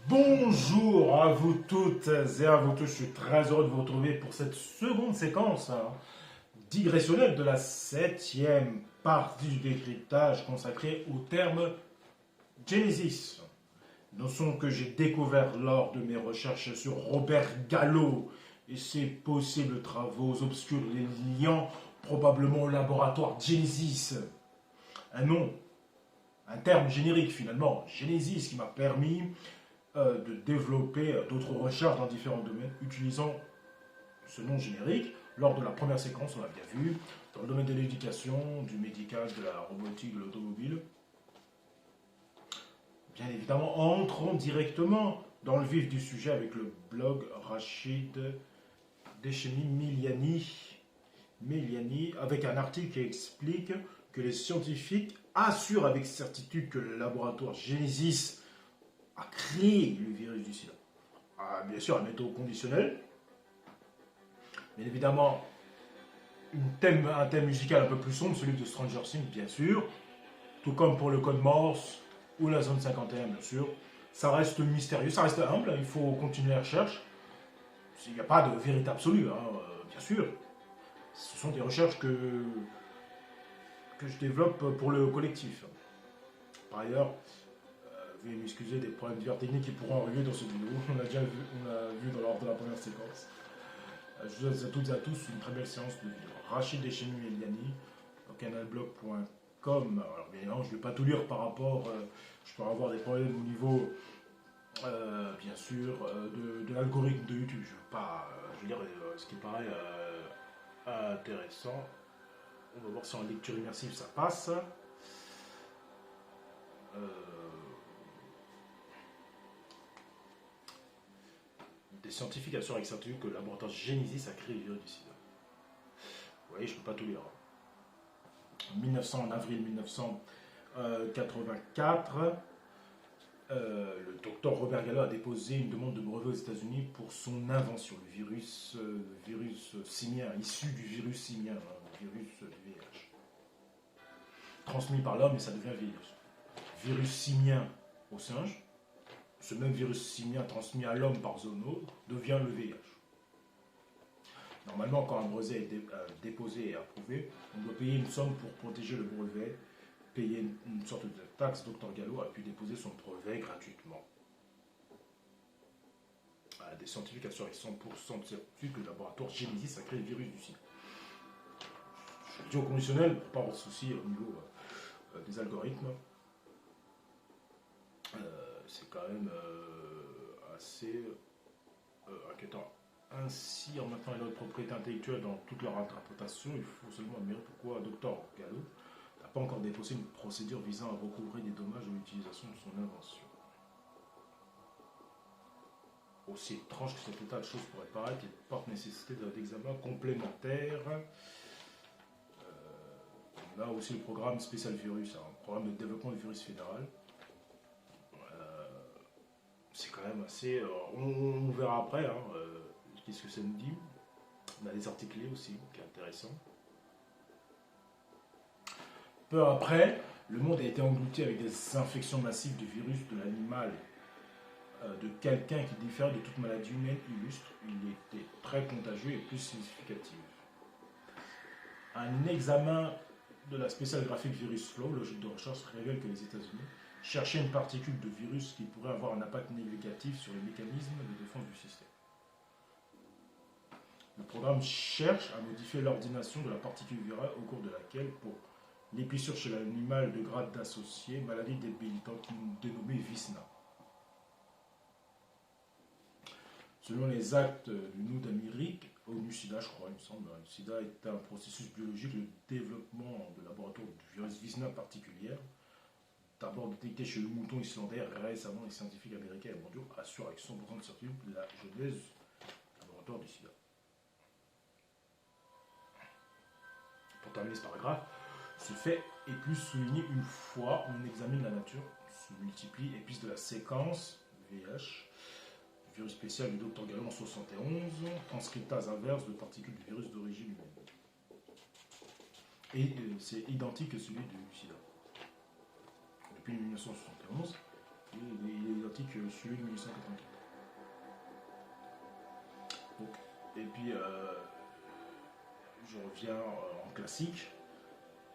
Bonjour à vous toutes et à vous tous, je suis très heureux de vous retrouver pour cette seconde séquence digressionnelle de la septième partie du décryptage consacrée au terme Genesis. Notion que j'ai découvert lors de mes recherches sur Robert Gallo et ses possibles travaux obscurs les liant probablement au laboratoire Genesis. Un nom, un terme générique finalement, Genesis, qui m'a permis de développer d'autres recherches dans différents domaines utilisant ce nom générique. Lors de la première séquence, on l'a bien vu, dans le domaine de l'éducation, du médical, de la robotique, de l'automobile. Bien évidemment, entrons directement dans le vif du sujet avec le blog Rachid Deshemi Miliani, avec un article qui explique que les scientifiques assurent avec certitude que le laboratoire Genesis a créé le virus du sida. Bien sûr, un méthode conditionnelle. Bien évidemment, un thème musical un peu plus sombre, celui de Stranger Things, bien sûr. Tout comme pour le code Morse ou la zone 51, bien sûr. Ça reste mystérieux, ça reste humble, il faut continuer la recherche. Il n'y a pas de vérité absolue, bien sûr. Ce sont des recherches que je développe pour le collectif. Par ailleurs, veuillez m'excuser des problèmes divers techniques qui pourront arriver dans cette vidéo. On l'a déjà vu, lors de la première séquence. Je vous souhaite à toutes et à tous une très belle séance de vidéo. Rachid Echemi Eliani, canalblog.com. Alors bien évidemment, je ne vais pas tout lire par rapport. Je peux avoir des problèmes au niveau, bien sûr, de l'algorithme de YouTube. Je ne veux pas. Je veux dire, ce qui paraît intéressant. On va voir si en lecture immersive ça passe. Des scientifiques assurent avec certitude que le laboratoire Genesis a créé le virus du sida. Vous voyez, je ne peux pas tout lire. En avril 1984, le docteur Robert Gallo a déposé une demande de brevet aux États-Unis pour son invention, le virus simien, issu du virus simien, le virus du VIH. Transmis par l'homme et ça devient virus. Virus simien au singe, ce même virus simien transmis à l'homme par zoonose devient le VIH. Normalement, quand un brevet est déposé et approuvé, on doit payer une somme pour protéger le brevet, payer une sorte de taxe. Dr Gallo a pu déposer son brevet gratuitement. Des scientifiques assurent avec 100% de certitude que le laboratoire Genesis a créé le virus du sida. Je le dis au conditionnel, pas avoir de souci au niveau des algorithmes. C'est quand même assez inquiétant. Ainsi, en maintenant leur propriété intellectuelle dans toute leur interprétation, il faut seulement admirer pourquoi Dr Gallo n'a pas encore déposé une procédure visant à recouvrer des dommages de l'utilisation de son invention. Aussi étrange que cet état de choses pourrait paraître, il porte nécessité d'examen complémentaire. On a aussi le programme spécial virus, un programme de développement du virus fédéral. C'est quand même assez... on verra après qu'est-ce que ça nous dit. On a des articles aussi, qui est intéressant. Peu après, le monde a été englouti avec des infections massives de virus de l'animal de quelqu'un qui diffère de toute maladie humaine illustre. Il était très contagieux et plus significatif. Un examen de la spéciale graphique Virus Flow, logique de recherche, révèle que les États-Unis cherchaient une particule de virus qui pourrait avoir un impact négatif sur les mécanismes de défense du système. Le programme cherche à modifier l'ordination de la particule virale au cours de laquelle, pour l'épissure chez l'animal de grade d'associé, maladie débilitante dénommée VISNA. Selon les actes du Nou d'Amérique, ONU-SIDA, je crois, il me semble, le SIDA est un processus biologique, le développement de laboratoire du virus VISNA particulière, d'abord détecté chez le mouton islandais. Récemment, les scientifiques américains et mondiaux assurent avec 100% de certitude la genèse du laboratoire du sida. Pour terminer ce paragraphe, ce fait est plus souligné une fois on examine la nature, se multiplie et piste de la séquence VIH, virus spécial du Dr Gallo en 71, transcriptase inverse de particules du virus d'origine humaine. Et c'est identique à celui du sida. Depuis 1971, il est identique à celui de 1884. Donc, et puis, je reviens en classique.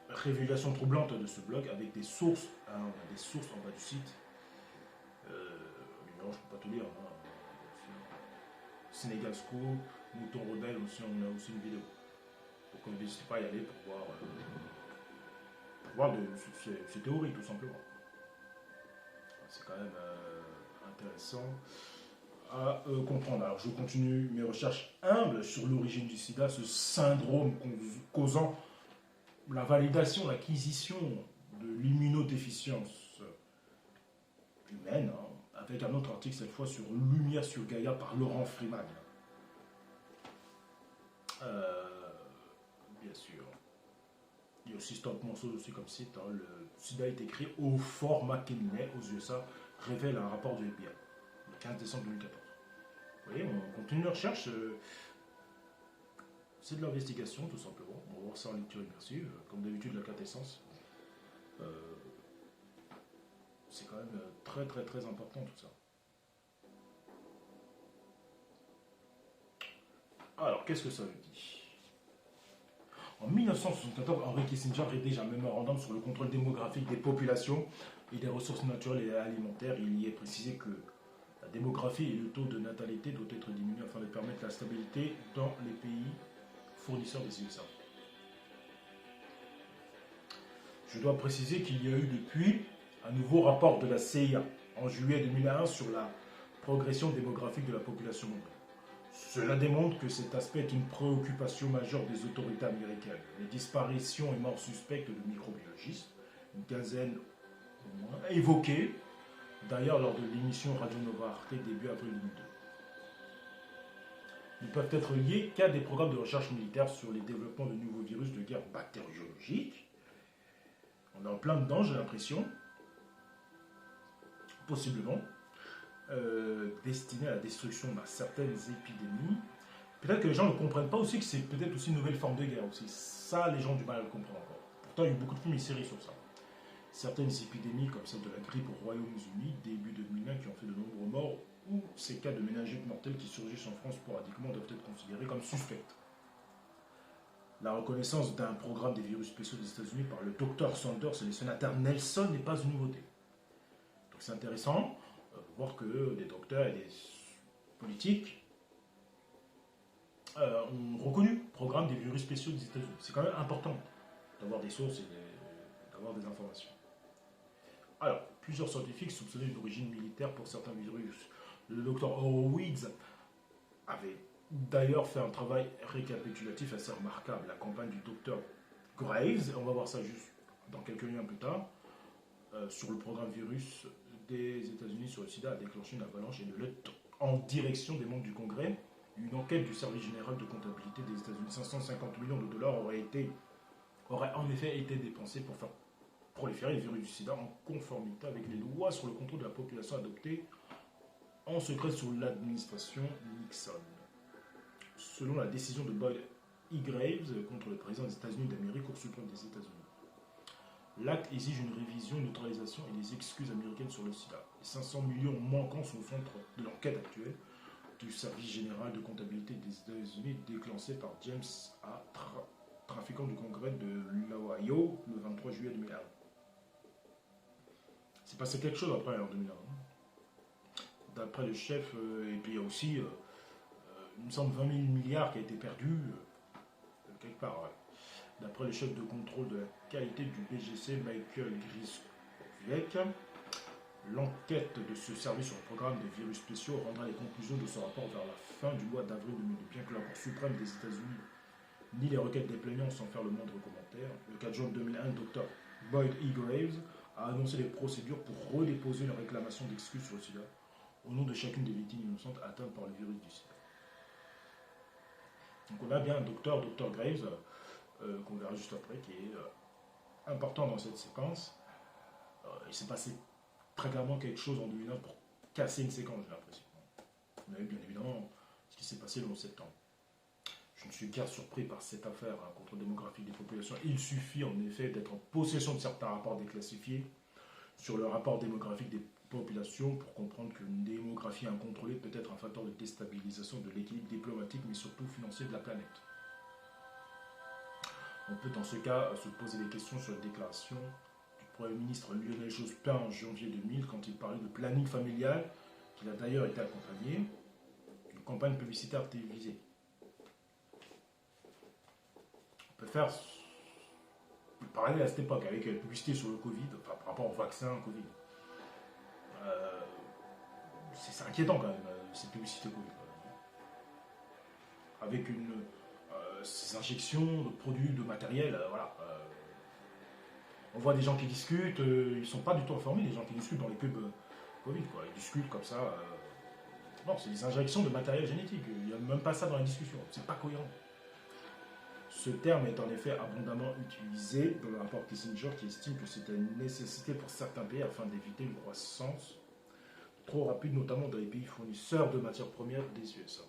Révélation troublante de ce blog avec des sources, hein, on a des sources en bas du site. Évidemment, je ne peux pas tout lire. Hein. Sénégal Scoop, Mouton Rebelle, aussi, on a aussi une vidéo. Donc n'hésitez pas à y aller pour voir ces théories, tout simplement. C'est quand même intéressant à comprendre. Alors je continue mes recherches humbles sur l'origine du sida, ce syndrome causant la validation, l'acquisition de l'immunodéficience humaine, hein, avec un autre article cette fois sur Lumière sur Gaïa par Laurent Freeman. Bien sûr. Il y a aussi Stop Monceau aussi comme site. Hein, le sida est écrit au Fort McKinley aux USA, révèle un rapport du FBI, le 15 décembre 2014. Vous voyez, on continue la recherche. C'est de l'investigation, tout simplement. On va voir ça en lecture immersive. Comme d'habitude, la quintessence. C'est quand même très, très, très important, tout ça. Alors, qu'est-ce que ça veut dire? En 1974, Henry Kissinger rédige un mémorandum sur le contrôle démographique des populations et des ressources naturelles et alimentaires. Il y est précisé que la démographie et le taux de natalité doivent être diminués afin de permettre la stabilité dans les pays fournisseurs des USA. Je dois préciser qu'il y a eu depuis un nouveau rapport de la CIA en juillet 2001 sur la progression démographique de la population mondiale. Cela démontre que cet aspect est une préoccupation majeure des autorités américaines. Les disparitions et morts suspectes de microbiologistes, une quinzaine au moins, évoquées d'ailleurs lors de l'émission Radio Nova Arte début avril 2002. Ne peuvent être liés qu'à des programmes de recherche militaire sur les développements de nouveaux virus de guerre bactériologique. On est en plein dedans, j'ai l'impression. Possiblement. Destiné à la destruction de certaines épidémies. Peut-être que les gens ne comprennent pas aussi que c'est peut-être aussi une nouvelle forme de guerre aussi. Ça, les gens ont du mal à le comprendre encore. Pourtant, il y a eu beaucoup de films et séries sur ça. Certaines épidémies, comme celle de la grippe au Royaume-Uni, début 2001, qui ont fait de nombreux morts, ou ces cas de méningite mortelle qui surgissent en France sporadiquement, doivent être considérés comme suspects. La reconnaissance d'un programme des virus spéciaux des États-Unis par le docteur Sanders et le sénateur Nelson n'est pas une nouveauté. Donc c'est intéressant de voir que des docteurs et des politiques ont reconnu le programme des virus spéciaux des États-Unis. C'est quand même important d'avoir des sources et d'avoir des informations. Alors, plusieurs scientifiques soupçonnaient une origine militaire pour certains virus. Le docteur Horowitz avait d'ailleurs fait un travail récapitulatif assez remarquable. La campagne du docteur Graves, on va voir ça juste dans quelques liens plus tard, sur le programme virus des États-Unis sur le sida a déclenché une avalanche et de l'aide en direction des membres du Congrès. Une enquête du service général de comptabilité des États-Unis, 550 millions de dollars auraient en effet été dépensés pour faire proliférer les virus du sida en conformité avec les lois sur le contrôle de la population adoptées en secret sous l'administration Nixon. Selon la décision de Boyd E. Graves contre le président des États-Unis d'Amérique, Cour suprême des États-Unis, l'acte exige une révision, une neutralisation et des excuses américaines sur le sida. Les 500 millions manquants sont au centre de l'enquête actuelle du service général de comptabilité des États-Unis déclenché par James A. trafiquant du Congrès de l'Ohio le 23 juillet 2001. C'est passé quelque chose après en 2001. D'après le chef, et puis il y a aussi, il me semble, 20 000 milliards qui a été perdu quelque part. Ouais. D'après le chef de contrôle de la qualité du BGC, Michael Griswick, l'enquête de ce service sur le programme des virus spéciaux rendra les conclusions de ce rapport vers la fin du mois d'avril 2002. Bien que la Cour suprême des États-Unis ni les requêtes des plaignants sans faire le moindre commentaire, le 4 juin 2001, le Dr Boyd E. Graves a annoncé les procédures pour redéposer une réclamation d'excuses sur le sida au nom de chacune des victimes innocentes atteintes par le virus du sida. Donc on a bien un Dr Graves, qu'on verra juste après, qui est important dans cette séquence. Il s'est passé très clairement quelque chose en 2009 pour casser une séquence, j'ai l'impression. Mais bien évidemment, ce qui s'est passé le 11 septembre. Je ne suis guère surpris par cette affaire contre démographique des populations. Il suffit en effet d'être en possession de certains rapports déclassifiés sur le rapport démographique des population pour comprendre qu'une démographie incontrôlée peut être un facteur de déstabilisation de l'équilibre diplomatique, mais surtout financier de la planète. On peut dans ce cas se poser des questions sur la déclaration du Premier ministre Lionel Jospin en janvier 2000 quand il parlait de planning familial, qu'il a d'ailleurs été accompagné d'une campagne publicitaire télévisée. On peut faire le parallèle à cette époque avec la publicité sur le Covid, enfin, par rapport au vaccin Covid. C'est inquiétant quand même, ces publicités Covid. Avec ces injections de produits, de matériel, voilà. On voit des gens qui discutent, ils ne sont pas du tout informés, les gens qui discutent dans les pubs Covid, quoi. Ils discutent comme ça. Non, c'est des injections de matériel génétique. Il n'y a même pas ça dans la discussion. C'est pas cohérent. Ce terme est en effet abondamment utilisé dans le rapport Kissinger qui estime que c'est une nécessité pour certains pays afin d'éviter une croissance trop rapide, notamment dans les pays fournisseurs de matières premières des USA.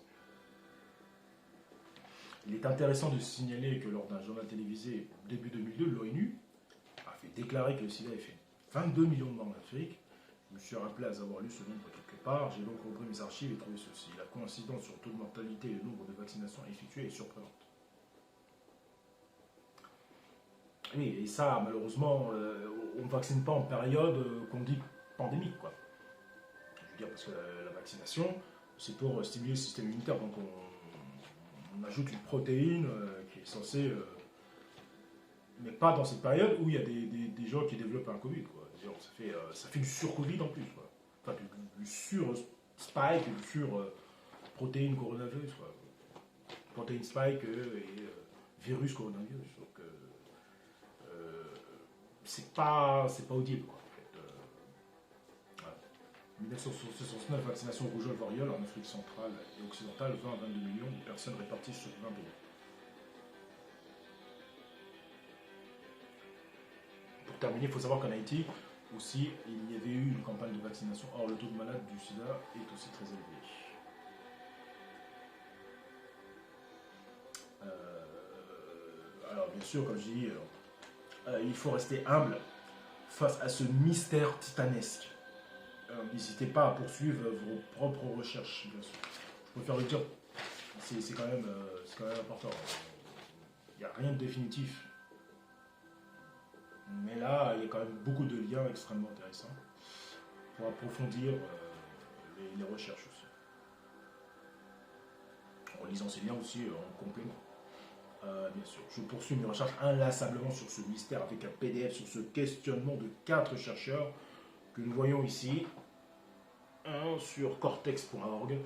Il est intéressant de signaler que lors d'un journal télévisé début 2002, l'ONU a fait déclarer que le sida avait fait 22 millions de morts en Afrique. Je me suis rappelé à avoir lu ce nombre quelque part. J'ai donc repris mes archives et trouvé ceci. La coïncidence sur le taux de mortalité et le nombre de vaccinations effectuées est surprenante. Oui, et ça, malheureusement, on ne vaccine pas en période qu'on dit pandémique, quoi. Je veux dire, parce que la vaccination, c'est pour stimuler le système immunitaire. Donc on ajoute une protéine qui est censée... mais pas dans cette période où il y a des gens qui développent un Covid, quoi. Ça fait du sur-Covid en plus, quoi. Enfin, du sur-spike, du sur-protéine coronavirus, quoi. Protéine spike et virus coronavirus. Donc, c'est pas audible, quoi. En fait. Voilà. 1969, vaccination rougeole variole en Afrique centrale et occidentale, 20 à 22 millions de personnes réparties sur 20 pays. Pour terminer, il faut savoir qu'en Haïti, aussi, il y avait eu une campagne de vaccination. Or, le taux de malades du sida est aussi très élevé. Alors, bien sûr, comme je dis, il faut rester humble face à ce mystère titanesque. N'hésitez pas à poursuivre vos propres recherches, bien sûr. Je préfère le dire, c'est quand même important. Il n'y a rien de définitif. Mais là, il y a quand même beaucoup de liens extrêmement intéressants pour approfondir les recherches aussi. En lisant ces liens aussi en complément. Bien sûr, je poursuis mes recherches inlassablement sur ce mystère avec un PDF sur ce questionnement de 4 chercheurs que nous voyons ici. Un sur cortex.org,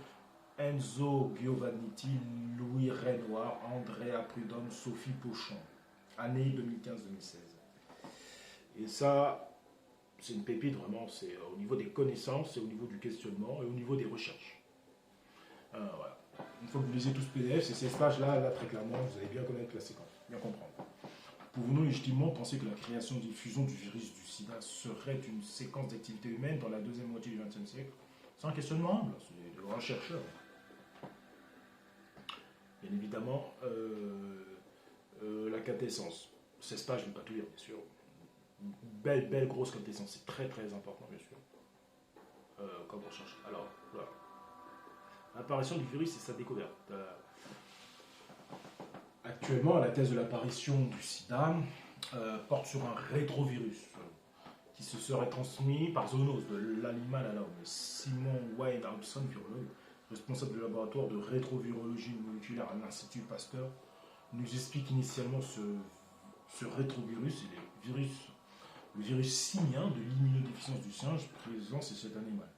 Enzo Giovannitti, Louis Renoir, Andrea Prudhomme, Sophie Pochon, année 2015-2016. Et ça, c'est une pépite vraiment, c'est au niveau des connaissances, c'est au niveau du questionnement et au niveau des recherches. Voilà. Une fois que vous lisez tout ce PDF, c'est ces pages-là, là, très clairement, vous allez bien connaître la séquence, bien comprendre. Pouvons-nous légitimement penser que la création et diffusion du virus du sida serait une séquence d'activités humaines dans la deuxième moitié du XXe siècle? C'est un questionnement humble, c'est de grands chercheurs. Bien évidemment, la quintessence. 16 pages, je ne vais pas tout lire, bien sûr. Belle grosse quintessence, c'est très très important, bien sûr. Comme recherche. Alors, voilà. L'apparition du virus et sa découverte. Actuellement, la thèse de l'apparition du sida porte sur un rétrovirus qui se serait transmis par zoonose de l'animal à l'homme. Simon Wayne Hobson, virologue, responsable du laboratoire de rétrovirologie moléculaire à l'Institut Pasteur, nous explique initialement ce rétrovirus et le virus simien de l'immunodéficience du singe présent chez cet animal.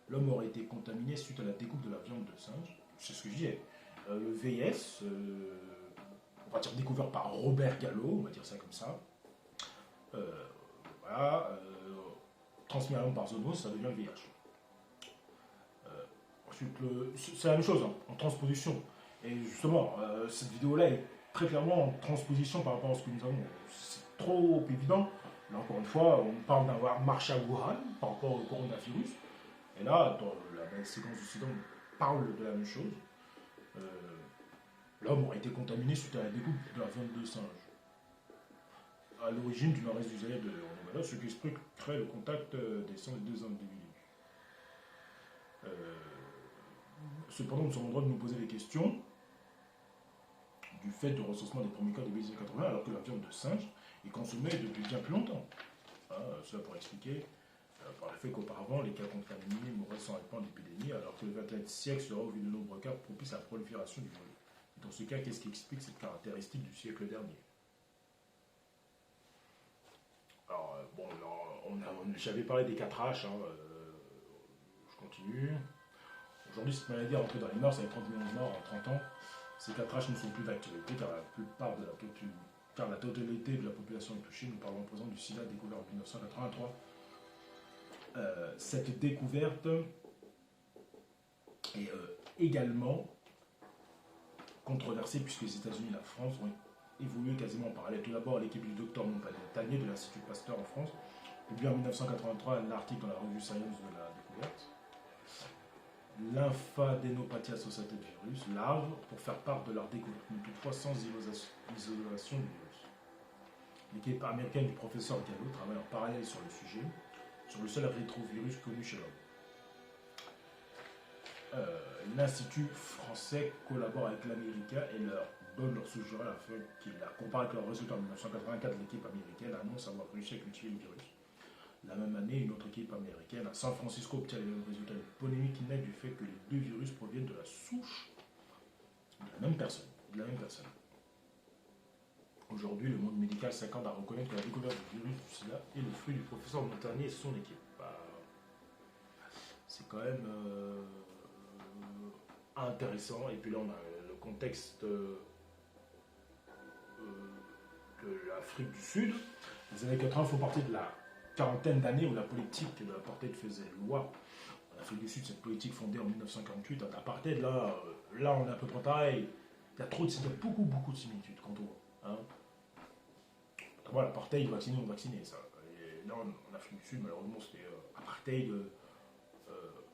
L'homme aurait été contaminé suite à la découpe de la viande de singe. C'est ce que je disais. Le VIS, on va dire découvert par Robert Gallo, on va dire ça comme ça. Voilà. Transmis à l'homme par zoonose, ça devient le VIH. Ensuite, c'est la même chose, hein, en transposition. Et justement, cette vidéo-là est très clairement en transposition par rapport à ce que nous avons. C'est trop évident. Là, encore une fois, on parle d'avoir marché à Wuhan par rapport au coronavirus. Et là, dans la même séquence du sida, on parle de la même chose. L'homme aurait été contaminé suite à la découpe de la viande de singe. À l'origine du nord-est du Zaïre de Nouvelle, ce qui expliquerait le contact des deux individus. Cependant, nous sommes en droit de nous poser des questions du fait du recensement des premiers cas début des années 80, alors que la viande de singe est consommée depuis bien plus longtemps. Cela pour expliquer par le fait qu'auparavant, les cas contaminés mouraient sans répandre d'épidémie, alors que le XXe siècle sera, au vu de nombreux cas, propice à la prolifération du virus. Dans ce cas, qu'est-ce qui explique cette caractéristique du siècle dernier? Alors, j'avais parlé des 4H, je continue. Aujourd'hui, cette maladie est rentrée dans les mœurs avec 30 millions de morts en 30 ans. Ces 4H ne sont plus d'actualité car la totalité de la population est touchée. Nous parlons à présent du sida découvert en 1983. Cette découverte est également controversée puisque les États-Unis et la France ont évolué quasiment en parallèle. Tout d'abord, l'équipe du docteur Montagnier de l'Institut Pasteur en France publie en 1983 un article dans la revue Science de la découverte. Lymphadénopathie associative du virus, larve, pour faire part de leur découverte, mais toutefois sans isolation du virus. L'équipe américaine du professeur Gallo travaille en parallèle sur le sujet, sur le seul rétrovirus connu chez l'homme. L'Institut français collabore avec l'américain et leur donne leur suggéré afin qu'ils la comparent avec leurs résultats. En 1984, l'équipe américaine annonce avoir réussi à cultiver le virus. La même année, une autre équipe américaine à San Francisco obtient les mêmes résultats. Une polémique naît du fait que les deux virus proviennent de la souche de la même personne. Aujourd'hui, le monde médical s'accorde à reconnaître que la découverte du virus du sida est le fruit du professeur Montagnier et son équipe. C'est quand même intéressant. Et puis là, on a le contexte de l'Afrique du Sud. Les années 80 font partie de la quarantaine d'années où la politique de l'apartheid faisait loi. En Afrique du Sud, cette politique fondée en 1948, l'apartheid, là, on est à peu près pareil. Il y a beaucoup de similitudes quand on voit. Voilà, l'apartheid, vacciné ou non vacciné, ça. Et là, en Afrique du Sud, malheureusement, c'était apartheid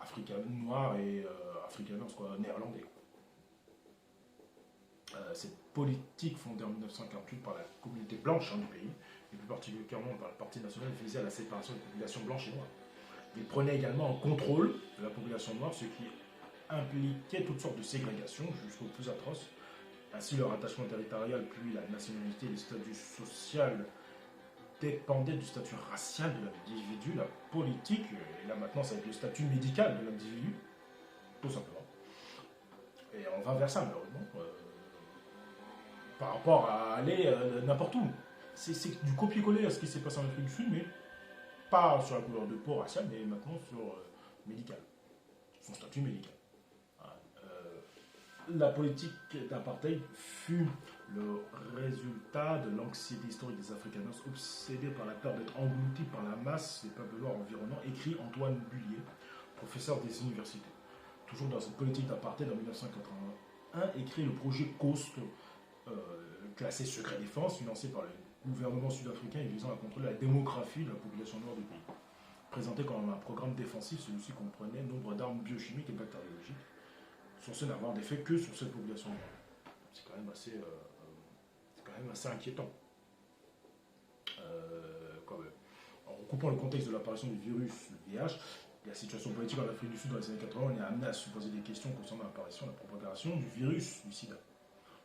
africain noir et africain néerlandais. Cette politique fondée en 1948 par la communauté blanche du pays, et plus particulièrement par le Parti national, visait à la séparation des populations blanches et noires. Il prenait également en contrôle de la population noire, ce qui impliquait toutes sortes de ségrégations, jusqu'au plus atroce. Ainsi, le rattachement territorial, puis la nationalité et le statut social dépendaient du statut racial de l'individu, la politique, et là maintenant ça va être le statut médical de l'individu, tout simplement. Et on va vers ça, malheureusement. Par rapport à aller n'importe où. C'est du copier-coller à ce qui s'est passé en Afrique du Sud, mais pas sur la couleur de peau raciale, mais maintenant sur médical, son statut médical. La politique d'apartheid fut le résultat de l'anxiété historique des Afrikaners obsédés par la peur d'être engloutis par la masse des peuples noirs environnants, écrit Antoine Bullier, professeur des universités. Toujours dans cette politique d'apartheid, en 1981, écrit le projet COAST, classé secret défense, financé par le gouvernement sud-africain et visant à contrôler la démographie de la population noire du pays. Présenté comme un programme défensif, celui-ci comprenait nombre d'armes biochimiques et bactériologiques, censées n'avoir d'effet que sur cette population noire. C'est quand même assez inquiétant. En recoupant le contexte de l'apparition du virus, le VIH, la situation politique en Afrique du Sud dans les années 80, on est amené à se poser des questions concernant l'apparition et la propagation du virus du sida.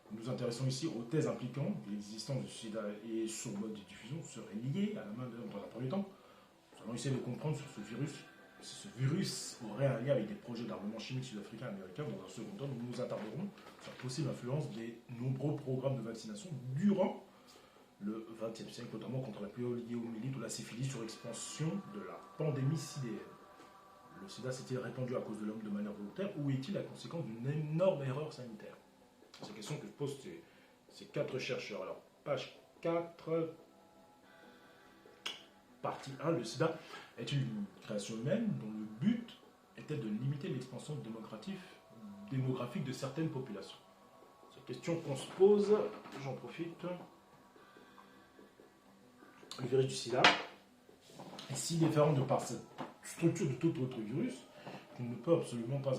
Nous nous intéressons ici aux thèses impliquant l'existence du sida et son mode de diffusion seraient liés à la main de l'homme dans un premier temps. Nous allons essayer de comprendre sur ce virus, si ce virus aurait un lien avec des projets d'armement chimique sud-africain et américain. Dans un second temps, nous nous attarderons sur la possible influence des nombreux programmes de vaccination durant le XXe siècle, notamment contre la poliomyélite ou la syphilis, sur l'expansion de la pandémie sidéenne. Le sida s'est-il répandu à cause de l'homme de manière volontaire ou est-il la conséquence d'une énorme erreur sanitaire? C'est la question que posent ces 4 chercheurs. Alors, page 4, partie 1, le sida est une création humaine dont le but était de limiter l'expansion démographique de certaines populations. C'est la question qu'on se pose, j'en profite. Le virus du sida est si différent de par cette structure de tout autre virus qu'il ne peut absolument pas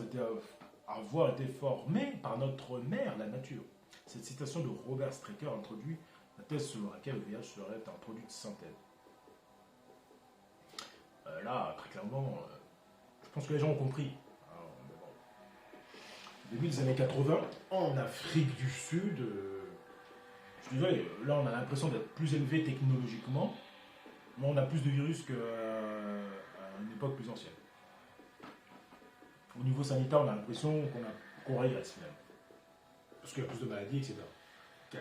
avoir été formé par notre mère, la nature. Cette citation de Robert Strecker introduit la thèse selon laquelle le VIH serait un produit de synthèse. Là, très clairement, je pense que les gens ont compris. Début des années 80, en Afrique du Sud, je dirais, là on a l'impression d'être plus élevé technologiquement, mais on a plus de virus qu'à une époque plus ancienne. Au niveau sanitaire, on a l'impression qu'on régresse finalement. Parce qu'il y a plus de maladies, etc. Ok.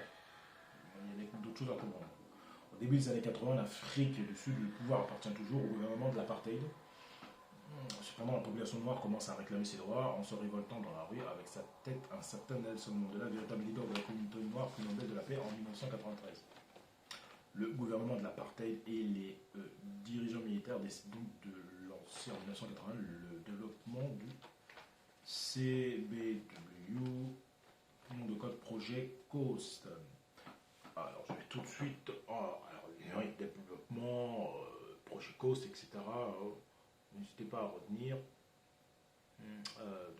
Il y a d'autres choses à comprendre. Au début des années 80, en Afrique du Sud, le pouvoir appartient toujours au gouvernement de l'apartheid. Cependant, la population noire commence à réclamer ses droits en se révoltant dans la rue avec sa tête un certain Nelson Mandela, véritable leader de la communauté noire, prix Nobel de la paix en 1993. Le gouvernement de l'apartheid et les dirigeants militaires décident donc de lancer en 1980 le développement du CBW, nom de code projet COAST. Alors, je vais tout de suite. Alors, les développement, projet COAST, etc. N'hésitez pas à retenir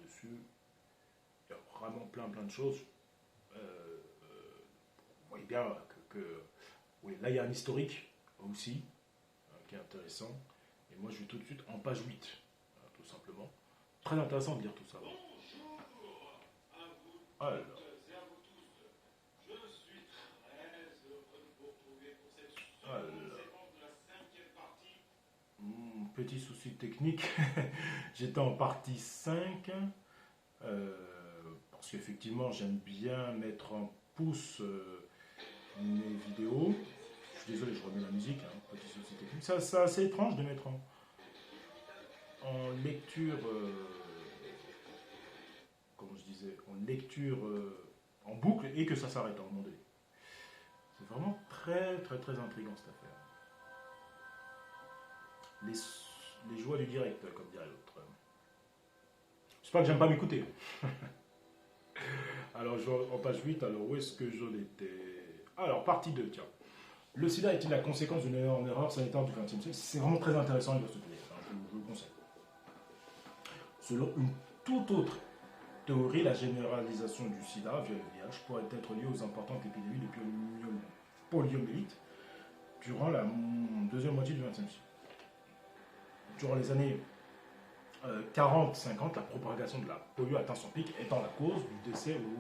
dessus. Il y a vraiment plein de choses. Vous voyez bien oui, là, il y a un historique aussi qui est intéressant. Et moi, je vais tout de suite en page 8, tout simplement. Très intéressant de lire tout ça. Alors. Petit souci technique, j'étais en partie 5, parce qu'effectivement j'aime bien mettre en pouce mes vidéos. Je suis désolé, je remets la musique, hein, petit souci technique. C'est assez étrange de mettre en lecture, comme je disais, en lecture en boucle et que ça s'arrête à un moment donné. C'est vraiment très intriguant cette affaire. Les joies du direct, comme dirait l'autre. C'est pas que j'aime pas m'écouter. Alors, en page 8, alors où est-ce que j'en étais? Alors, partie 2, tiens. Le sida est-il la conséquence d'une erreur sanitaire du XXe siècle? C'est vraiment très intéressant, il doit se plaire, je vous le conseille. Selon une toute autre théorie, la généralisation du sida via le VIH pourrait être liée aux importantes épidémies de poliomyélite durant la deuxième moitié du XXe siècle. Durant les années 40-50, la propagation de la polio atteint son pic, étant la cause du décès ou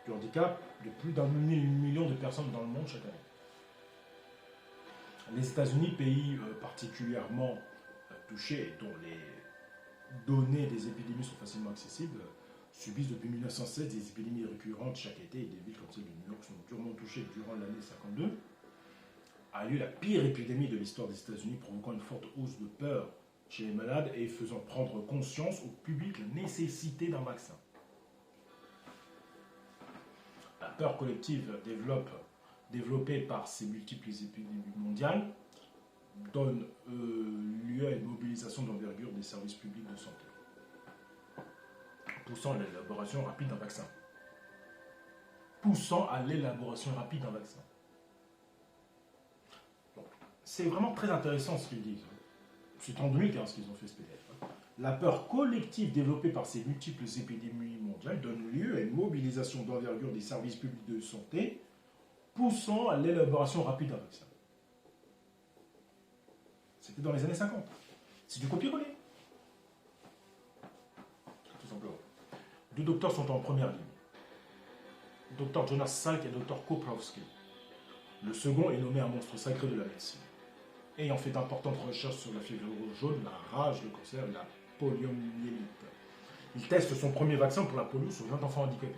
du handicap de plus d'1 million de personnes dans le monde chaque année. Les États-Unis, pays particulièrement touchés et dont les données des épidémies sont facilement accessibles, subissent depuis 1916 des épidémies récurrentes chaque été et des villes comme celle de New York sont durement touchées durant l'année 52. A lieu la pire épidémie de l'histoire des États-Unis, provoquant une forte hausse de peur chez les malades et faisant prendre conscience au public la nécessité d'un vaccin. La peur collective développée par ces multiples épidémies mondiales donne lieu à une mobilisation d'envergure des services publics de santé, poussant à l'élaboration rapide d'un vaccin. Donc, c'est vraiment très intéressant ce qu'ils disent. C'est en 2015 qu'ils ont fait ce PDF. La peur collective développée par ces multiples épidémies mondiales donne lieu à une mobilisation d'envergure des services publics de santé, poussant à l'élaboration rapide d'un vaccin. C'était dans les années 50. C'est du copier-coller. Tout simplement. Deux docteurs sont en première ligne. Dr Jonas Salk et Dr Koprowski. Le second est nommé un monstre sacré de la médecine, ayant fait d'importantes recherches sur la fièvre jaune, la rage, le cancer et la poliomyélite. Il teste son premier vaccin pour la polio sur 20 enfants handicapés.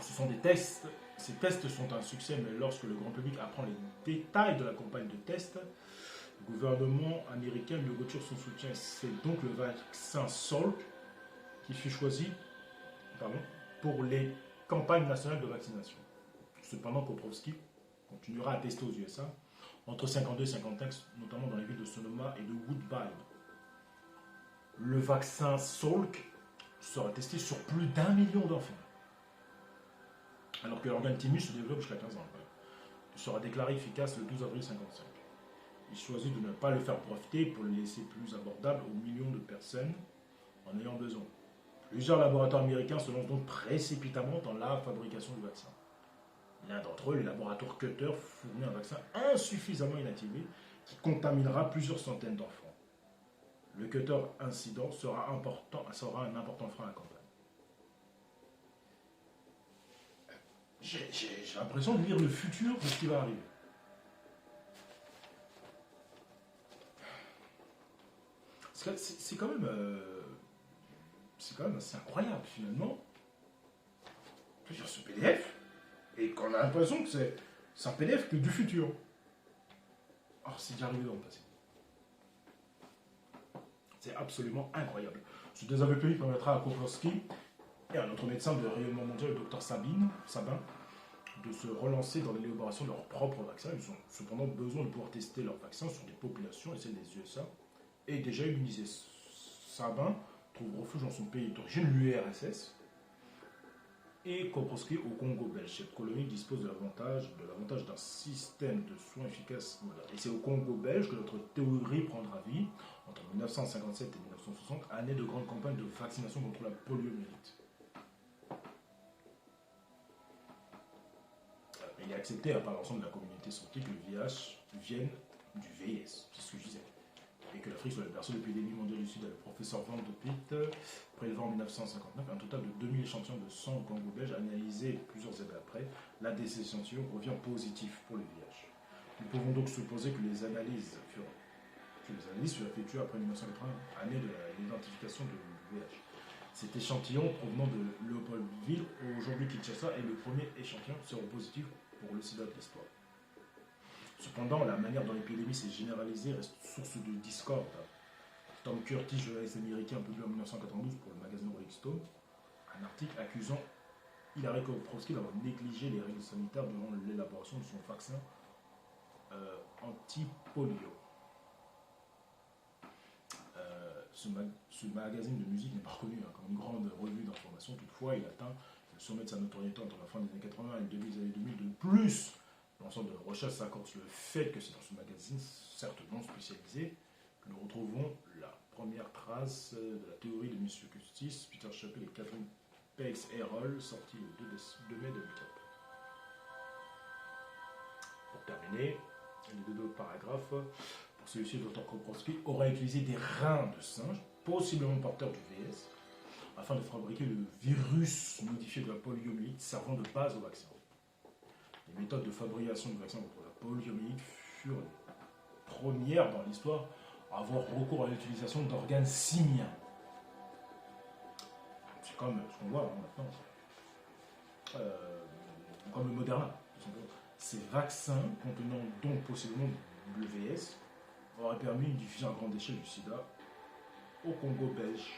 Ce sont des tests. Ces tests sont un succès, mais lorsque le grand public apprend les détails de la campagne de tests, le gouvernement américain lui retire son soutien. C'est donc le vaccin Salk qui fut choisi pour les campagnes nationales de vaccination. Cependant, Koprowski continuera à tester aux USA entre 52 et 55, notamment dans les villes de Sonoma et de Woodbine. Le vaccin Salk sera testé sur plus d'1 million d'enfants, alors que l'organe thymus se développe jusqu'à 15 ans. Il sera déclaré efficace le 12 avril 1955. Il choisit de ne pas le faire profiter pour le laisser plus abordable aux millions de personnes en ayant besoin. Plusieurs laboratoires américains se lancent donc précipitamment dans la fabrication du vaccin. L'un d'entre eux, le laboratoire Cutter, fournit un vaccin insuffisamment inactivé qui contaminera plusieurs centaines d'enfants. Le Cutter incident sera un important frein à la campagne. J'ai l'impression de lire le futur de ce qui va arriver. C'est quand même, c'est quand même assez incroyable finalement. Je veux dire, ce PDF, et qu'on a l'impression que c'est un PDF que du futur. Alors c'est déjà arrivé dans le passé. C'est absolument incroyable. Ce désaveu permettra à Koprowski et à notre médecin de rayonnement mondial, le docteur Sabin, de se relancer dans l'élaboration de leur propre vaccin. Ils ont cependant besoin de pouvoir tester leur vaccin sur des populations et celles des USA et déjà immunisées. Sabin trouve refuge dans son pays d'origine, l'URSS, et Koprowski au Congo belge. Cette colonie dispose de l'avantage d'un système de soins efficace moderne. Et c'est au Congo belge que notre théorie prendra vie entre 1957 et 1960, année de grande campagne de vaccination contre la poliomyélite. Il est accepté par l'ensemble de la communauté scientifique que le VIH vienne du VIS, c'est ce que je disais, et que l'Afrique soit le berceau de l'épidémie mondiale du sida. Le professeur Van de Pitt prélevant en 1959 un total de 2000 échantillons de sang au Congo belge analysés plusieurs années après. L'un des échantillons revient positif pour le VIH. Nous pouvons donc supposer que les analyses furent effectuées après 1980, année de l'identification de VIH. Cet échantillon provenant de Léopoldville, aujourd'hui Kinshasa, est le premier échantillon séropositif pour le sida de l'histoire. Cependant, la manière dont l'épidémie s'est généralisée reste source de discorde. Tom Curtis, journaliste américain, publié en 1992 pour le magazine Rolling Stone, un article accusant Hilary Koprowski d'avoir négligé les règles sanitaires durant l'élaboration de son vaccin anti-polio. Ce magazine de musique n'est pas reconnu comme une grande revue d'information. Toutefois, il atteint le sommet de sa notoriété entre la fin des années 80 et le début des années 2000. De plus, l'ensemble de la recherche s'accorde sur le fait que c'est dans ce magazine, certes non spécialisé, que nous retrouvons la première trace de la théorie de M. Custis, Peter Chappell et Catherine Pace-Errol, sortie le 2 mai 2004. Pour terminer, les deux paragraphes. Pour celui-ci, le Dr Koprowski aurait utilisé des reins de singe, possiblement porteurs du VS, afin de fabriquer le virus modifié de la poliomyélite servant de base au vaccin. Les méthodes de fabrication du vaccin contre la poliomyélite furent les premières dans l'histoire à avoir recours à l'utilisation d'organes simiens. C'est comme ce qu'on voit maintenant, comme le Moderna. Ces vaccins contenant donc possiblement le VS aurait permis une diffusion à grande échelle du sida au Congo belge.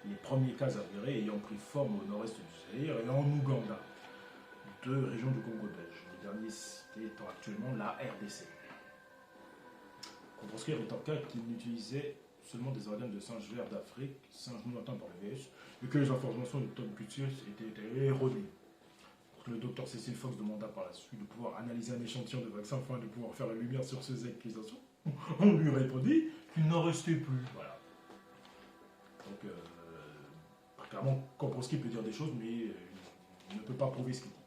Les premiers cas avérés ayant pris forme au nord-est du Zaïre et en Ouganda, deux régions du Congo belge. Le dernier cité étant actuellement la RDC. Koprowski est en cas qu'il n'utilisait seulement des organes de singes verts d'Afrique, singes non atteints par le VS, et que les informations de Tom Cutius étaient erronées. Le docteur Cécile Fox demanda par la suite de pouvoir analyser un échantillon de vaccin afin de pouvoir faire la lumière sur ces accusations. On lui répondit qu'il n'en restait plus. Voilà. Donc, clairement, Koprowski peut dire des choses, mais il ne peut pas prouver ce qu'il dit.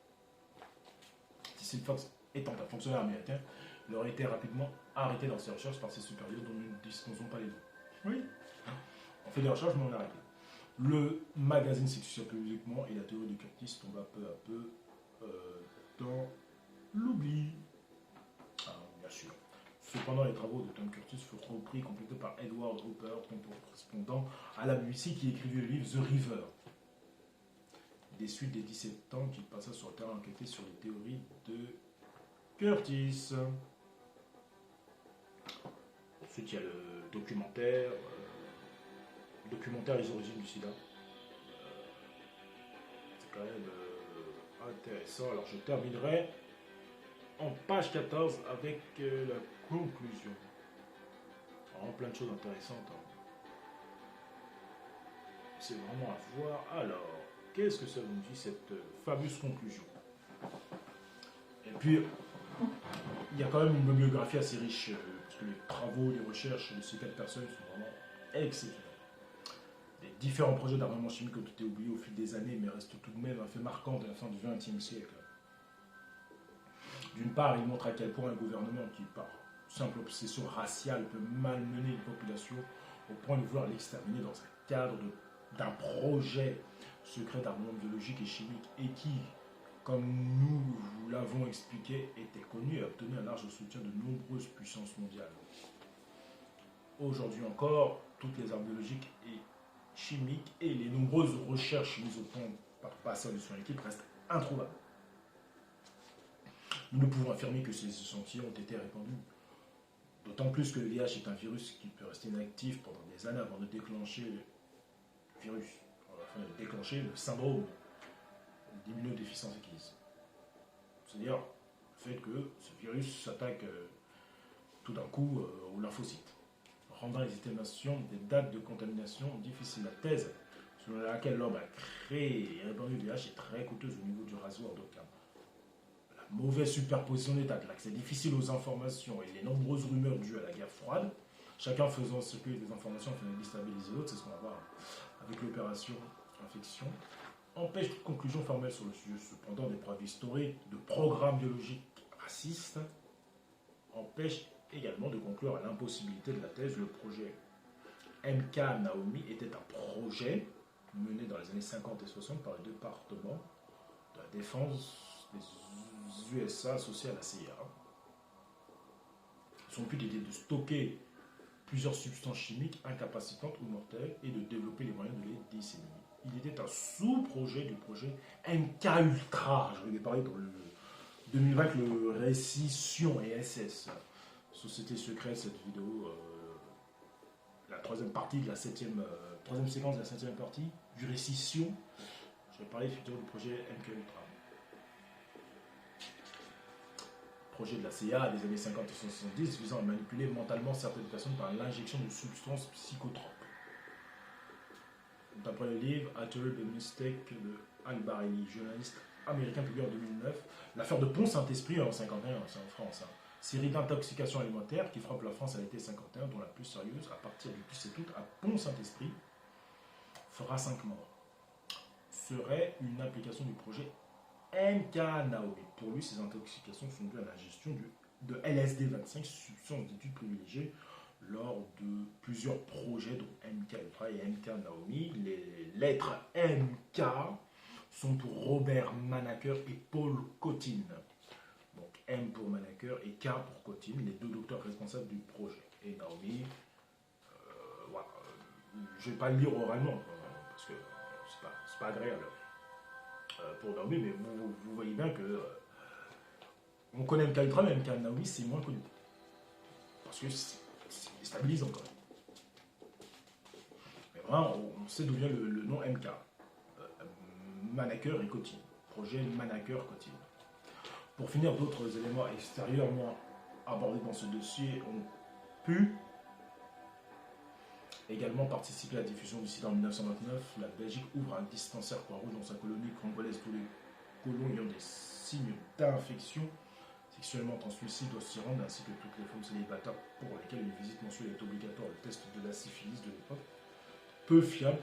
Cécile Fox étant un fonctionnaire américain, il aurait été rapidement arrêté dans ses recherches par ses supérieurs dont nous ne disposons pas les noms. Oui. On fait des recherches, mais on a arrêté. Le magazine s'excita publiquement et la théorie de Curtis tomba peu à peu dans l'oubli. Ah, bien sûr. Cependant, les travaux de Tom Curtis furent repris et complétés par Edward Hooper, correspondant à la BBC, qui écrivit le livre The River. Des suites des 17 ans qu'il passa sur le terrain enquêté sur les théories de Curtis. Ensuite, il y a le documentaire Les origines du sida. C'est quand même intéressant. Alors je terminerai en page 14 avec la conclusion. Vraiment plein de choses intéressantes. C'est vraiment à voir. Alors, qu'est-ce que ça nous dit cette fameuse conclusion? Et puis, il y a quand même une bibliographie assez riche, parce que les travaux, les recherches de ces 4 personnes sont vraiment exceptionnels. Les différents projets d'armement chimique ont été oubliés au fil des années, mais restent tout de même un fait marquant de la fin du XXe siècle. D'une part, il montre à quel point un gouvernement qui, par simple obsession raciale, peut malmener une population au point de vouloir l'exterminer dans un cadre d'un projet secret d'armement biologique et chimique et qui, comme nous vous l'avons expliqué, était connu et a obtenu un large soutien de nombreuses puissances mondiales. Aujourd'hui encore, toutes les armes biologiques et chimiques et les nombreuses recherches mises au point par Passel et son équipe restent introuvables. Nous ne pouvons affirmer que ces échantillons ont été répandus. D'autant plus que le VIH est un virus qui peut rester inactif pendant des années avant de déclencher le virus, enfin de déclencher le syndrome d'immunodéficience acquise. C'est-à-dire le fait que ce virus s'attaque tout d'un coup aux lymphocytes, rendant les estimations des dates de contamination difficiles. La thèse selon laquelle l'homme a créé et répandu le VIH est très coûteuse au niveau du rasoir d'Occam. La mauvaise superposition des dates, l'accès difficile aux informations et les nombreuses rumeurs dues à la guerre froide, chacun faisant circuler des informations afin de déstabiliser l'autre, c'est ce qu'on va voir avec l'opération infection, empêche toute conclusion formelle sur le sujet. Cependant, des preuves historiques de programmes biologiques racistes empêchent également de conclure à l'impossibilité de la thèse. Le projet MK Naomi était un projet mené dans les années 50 et 60 par le département de la défense des USA associé à la CIA. Son but était de stocker plusieurs substances chimiques incapacitantes ou mortelles et de développer les moyens de les disséminer. Il était un sous-projet du projet MK Ultra. Je vais parler dans le 2020 le récit Sion et SS. Société secrète, cette vidéo, la troisième partie de la troisième séquence de la septième partie du récit Sion. Je vais parler du projet MK Ultra. Projet de la CIA des années 50 et 70 visant à manipuler mentalement certaines personnes par l'injection de substances psychotropes. D'après le livre A Terrible Mistake de Al Bareilly, journaliste américain publié en 2009, l'affaire de Pont-Saint-Esprit en 51, c'est en France, série d'intoxications alimentaires qui frappe la France à l'été 51, dont la plus sérieuse, à partir du 17 août, à Pont-Saint-Esprit, fera 5 morts. Serait une application du projet MK Naomi. Pour lui, ces intoxications sont dues à l'ingestion de LSD-25, substance d'étude privilégiée, lors de plusieurs projets, dont MK Ultra et MK Naomi. Les lettres MK sont pour Robert Manaker et Paul Cotin. Donc M pour Manaker et K pour Cotin, les deux docteurs responsables du projet. Et Naomi, voilà. Je ne vais pas le lire oralement, parce que c'est pas agréable pour Naomi, mais vous voyez bien que on connaît MK Ultra, mais MK Naomi, c'est moins connu. Parce que c'est déstabilisant quand même. Mais vraiment, on sait d'où vient le nom MK. Manaker et Cotin. Projet Manaker-Cotin. Pour finir, d'autres éléments extérieurement abordés dans ce dossier ont pu également participer à la diffusion du sida en 1929. La Belgique ouvre un dispensaire Croix-Rouge dans sa colonie congolaise. Tous les colons ayant des signes d'infection sexuellement transmissible doivent s'y rendre, ainsi que toutes les femmes célibataires pour lesquelles une visite mensuelle est obligatoire. Le test de la syphilis de l'époque, peu fiable,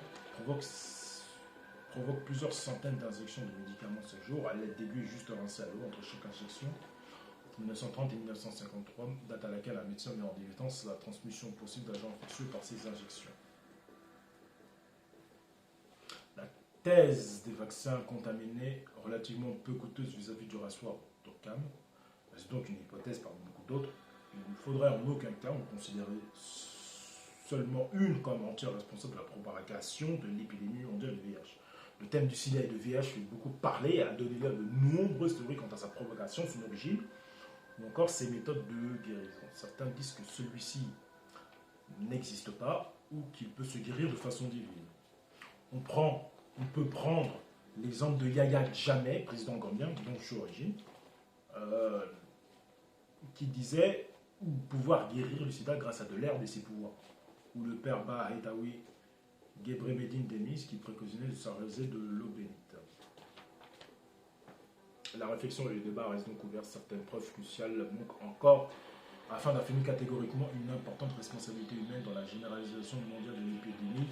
provoque plusieurs centaines d'injections de médicaments chaque jour à l'aide d'aiguilles juste rincées à l'eau entre chaque injection. 1930 et 1953, date à laquelle un médecin met en évidence la transmission possible d'agents infectieux par ces injections. La thèse des vaccins contaminés, relativement peu coûteuse vis-à-vis du rasoir d'Occam, c'est donc une hypothèse parmi beaucoup d'autres. Il ne faudrait en aucun cas en considérer seulement une comme entière responsable de la propagation de l'épidémie mondiale de VIH. Le thème du sida et de VIH fait beaucoup parler et a donné lieu à de nombreuses théories quant à sa propagation, son origine, ou encore ses méthodes de guérison. Certains disent que celui-ci n'existe pas ou qu'il peut se guérir de façon divine. On peut prendre l'exemple de Yahya Jammeh, président gambien, dont je suis d'origine, qui disait pouvoir guérir le sida grâce à de l'herbe et ses pouvoirs. Ou le père Bahetawi Gebremedine Demis qui préconisait de s'arroser de l'eau bénite. La réflexion et le débat restent donc ouverts. Certaines preuves cruciales manquent encore afin d'affirmer catégoriquement une importante responsabilité humaine dans la généralisation mondiale de l'épidémie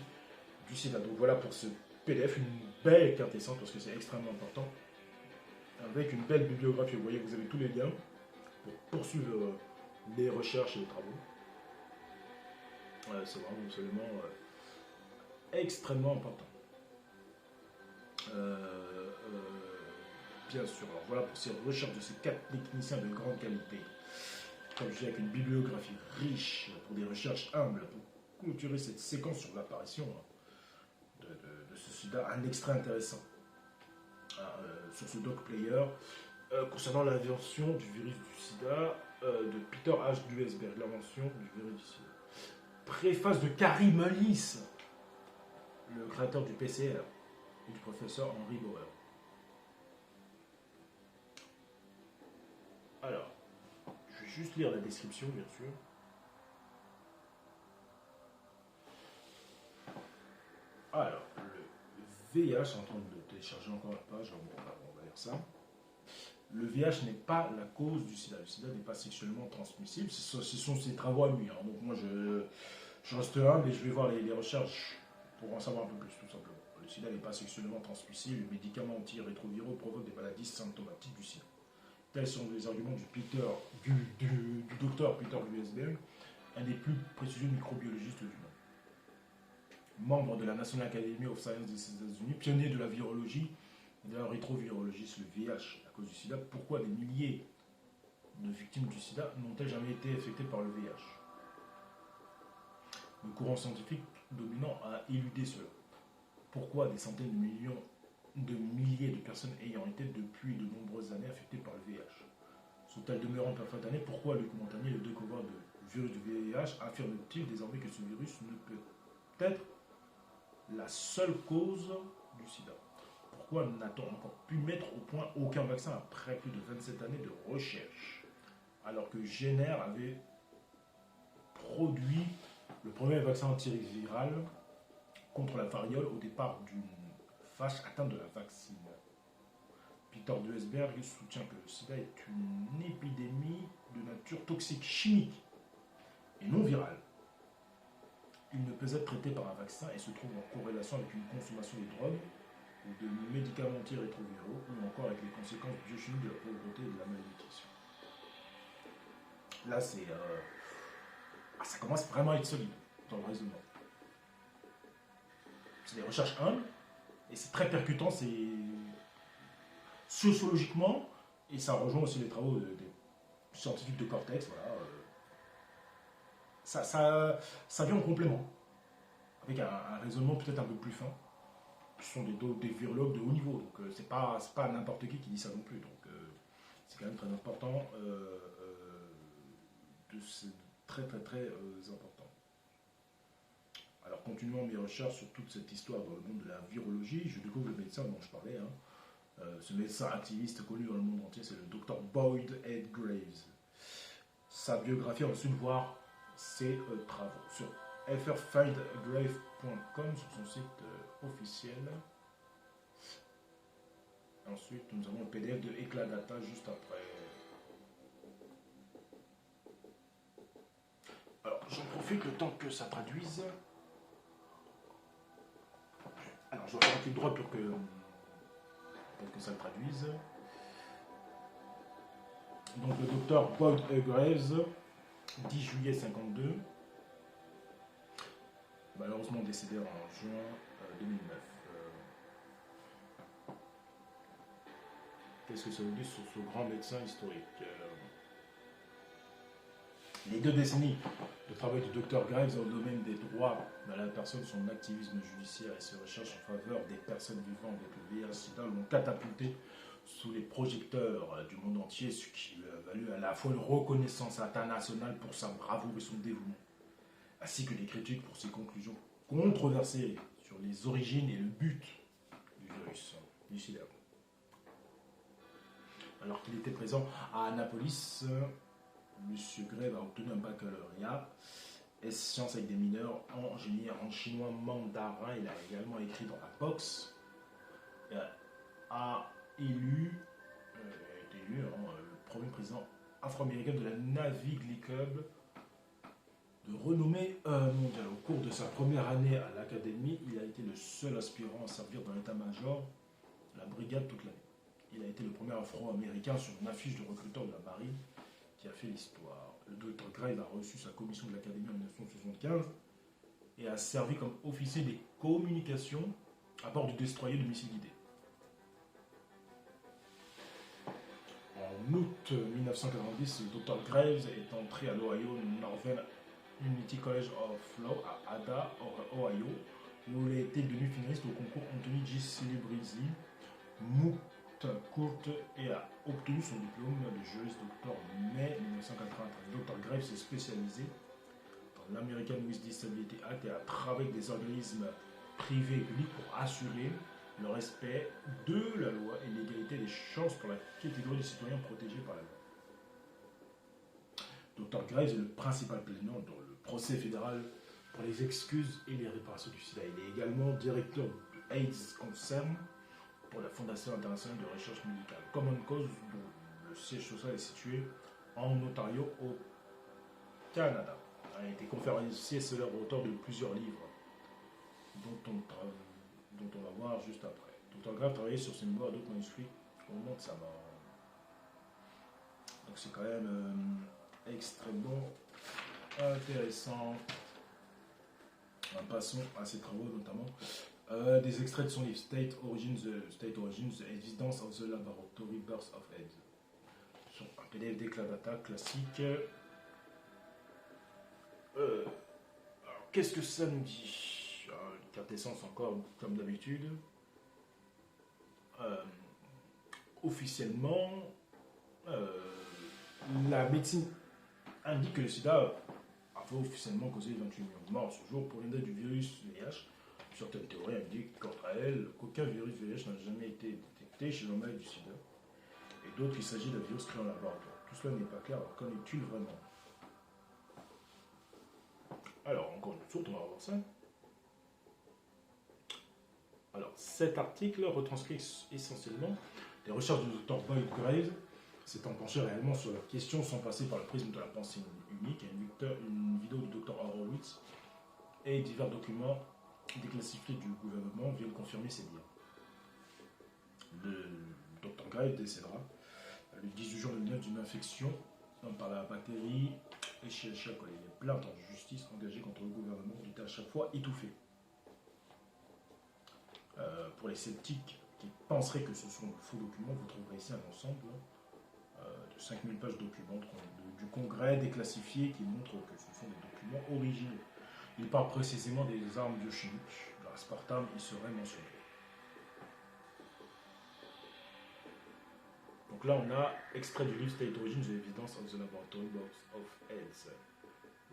du sida. Donc voilà pour ce PDF, une belle quintessence parce que c'est extrêmement important, avec une belle bibliographie. Vous voyez, vous avez tous les liens pour poursuivre les recherches et les travaux. C'est vraiment absolument extrêmement important. Bien sûr, alors voilà pour ces recherches de ces 4 techniciens de grande qualité. Comme je dis, avec une bibliographie riche pour des recherches humbles, pour clôturer cette séquence sur l'apparition de ce sida, un extrait intéressant sur ce doc player concernant l'invention du virus du sida de Peter H. Duesberg, l'invention du virus du sida. Préface de Carrie Mullis, le créateur du PCR, et du professeur Henry Bauer. Alors, je vais juste lire la description, bien sûr. Alors, le VIH, en train de télécharger encore la page, on va lire ça. Le VIH n'est pas la cause du sida. Le sida n'est pas sexuellement transmissible. Ce sont ses travaux à lui. Hein. Donc moi, je reste humble et je vais voir les recherches pour en savoir un peu plus, tout simplement. Le sida n'est pas sexuellement transmissible. Les médicaments antirétroviraux provoquent des maladies symptomatiques du sida. Tels sont les arguments du docteur Peter Duesberg, un des plus prestigieux microbiologistes du monde. Membre de la National Academy of Sciences des États-Unis, pionnier de la virologie et de la rétrovirologie sur le VIH à cause du sida. Pourquoi des milliers de victimes du sida n'ont-elles jamais été affectées par le VIH? Le courant scientifique dominant a éludé cela. Pourquoi des centaines de milliers de personnes ayant été depuis de nombreuses années affectées par le VIH sont-elles demeurant perpétuées? Pourquoi Luc Montagnier, le découvreur du virus du VIH, affirme-t-il désormais que ce virus ne peut être la seule cause du sida? Pourquoi n'a-t-on encore pu mettre au point aucun vaccin après plus de 27 années de recherche, alors que Jenner avait produit le premier vaccin antiviral contre la variole au départ d'une vache atteinte de la vaccine? Peter Duesberg soutient que le sida est une épidémie de nature toxique, chimique et non virale. Il ne peut être traité par un vaccin et se trouve en corrélation avec une consommation de drogues ou de médicaments antirétroviraux ou encore avec les conséquences biochimiques de la pauvreté et de la malnutrition. Là, ça commence vraiment à être solide dans le raisonnement. C'est des recherches humbles et c'est très percutant, c'est sociologiquement, et ça rejoint aussi les travaux des scientifiques de Cortex. Voilà, ça vient en complément, avec un raisonnement peut-être un peu plus fin. Ce sont des virologues de haut niveau, donc c'est pas n'importe qui dit ça non plus. Donc c'est quand même très important, très important. Alors, continuant mes recherches sur toute cette histoire dans le monde de la virologie, je découvre le médecin dont je parlais. Ce médecin activiste connu dans le monde entier, c'est le Dr Boyd Ed Graves. Sa biographie, on va ensuite voir ses travaux sur frfindgrave.com, sur son site officiel. Ensuite, nous avons le PDF de Ecladata juste après. Alors, j'en profite le temps que ça traduise. Alors, je vais faire un clic droit pour que ça le traduise. Donc, le docteur Boyd E. Graves, 10 juillet 52, malheureusement décédé en juin 2009. Qu'est-ce que ça veut dire sur ce grand médecin historique? Les 2 décennies de travail du Dr Graves dans le domaine des droits de la personne, son activisme judiciaire et ses recherches en faveur des personnes vivant avec le VIH/SIDA l'ont catapulté sous les projecteurs du monde entier, ce qui lui a valu à la fois une reconnaissance internationale pour sa bravoure et son dévouement, ainsi que des critiques pour ses conclusions controversées sur les origines et le but du virus du sida. Alors qu'il était présent à Annapolis, M. Graves a obtenu un baccalauréat S-sciences avec des mineurs en génie en chinois mandarin. Il a également écrit dans la boxe. Il a été élu le premier président afro-américain de la Navy Club de renommée mondiale. Au cours de sa première année à l'académie, il a été le seul aspirant à servir dans l'état-major de la brigade toute l'année. Il a été le premier afro-américain sur une affiche de recruteur de la marine qui a fait l'histoire. Le Dr Graves a reçu sa commission de l'Académie en 1975 et a servi comme officier des communications à bord du destroyer de missiles guidés. En août 1990, le Dr Graves est entré à l'Ohio Northern Unity College of Law à Ada, Ohio, où il a été devenu finaliste au concours Anthony G. Celebrezzi Moot Court et a obtenu son diplôme de juriste docteur en mai 1993. Dr Graves s'est spécialisé dans l'American with Disability Act et a travaillé avec des organismes privés et publics pour assurer le respect de la loi et l'égalité des chances pour la catégorie des citoyens protégés par la loi. Dr Graves est le principal plaignant dans le procès fédéral pour les excuses et les réparations du sida. Il est également directeur de AIDS Concern pour la Fondation internationale de recherche médicale. Common Cause, dont le siège social est situé en Ontario, au Canada. Il a été conférencier célèbre auteur de plusieurs livres, dont on va voir juste après. Dr Graves travaillait sur ses mémoires d'autres manuscrits au moment de sa mort. Donc c'est quand même extrêmement intéressant. Passons à ses travaux, notamment des extraits de son livre State Origins, The Evidence of the Laboratory Birth of AIDS. Sur un PDF d'Eclavata classique. Alors, qu'est-ce que ça nous dit? Une carte essence encore, comme d'habitude. Officiellement, la médecine indique que le sida a officiellement causé 28 millions de morts ce jour pour l'indemnité du virus VIH. Certaines théories indiquent quant à elles qu'aucun virus VIH n'a jamais été détecté chez l'homme malade du sida, et d'autres qu'il s'agit d'un virus créé en laboratoire. Tout cela n'est pas clair, alors qu'en est-il vraiment? Alors, encore une source, on va voir ça. Alors, cet article retranscrit essentiellement les recherches du Dr Boyd Graves, s'étant penché réellement sur la question sans passer par le prisme de la pensée unique. Une vidéo du Dr Horowitz et divers documents déclassifiés du gouvernement viennent confirmer ces liens. Le Dr Graves décédera le 18 juin 2009 d'une infection par la bactérie Escherichia coli. Les plaintes en justice engagées contre le gouvernement ont été à chaque fois étouffées. Pour les sceptiques qui penseraient que ce sont de faux documents, vous trouverez ici un ensemble de 5000 pages de documents du Congrès déclassifiés qui montrent que ce sont des documents originaux. Il parle précisément des armes biochimiques. L'aspartame y serait mentionné. Donc là, on a extrait du livre State Origins The Evidence of the Laboratory Birth of AIDS.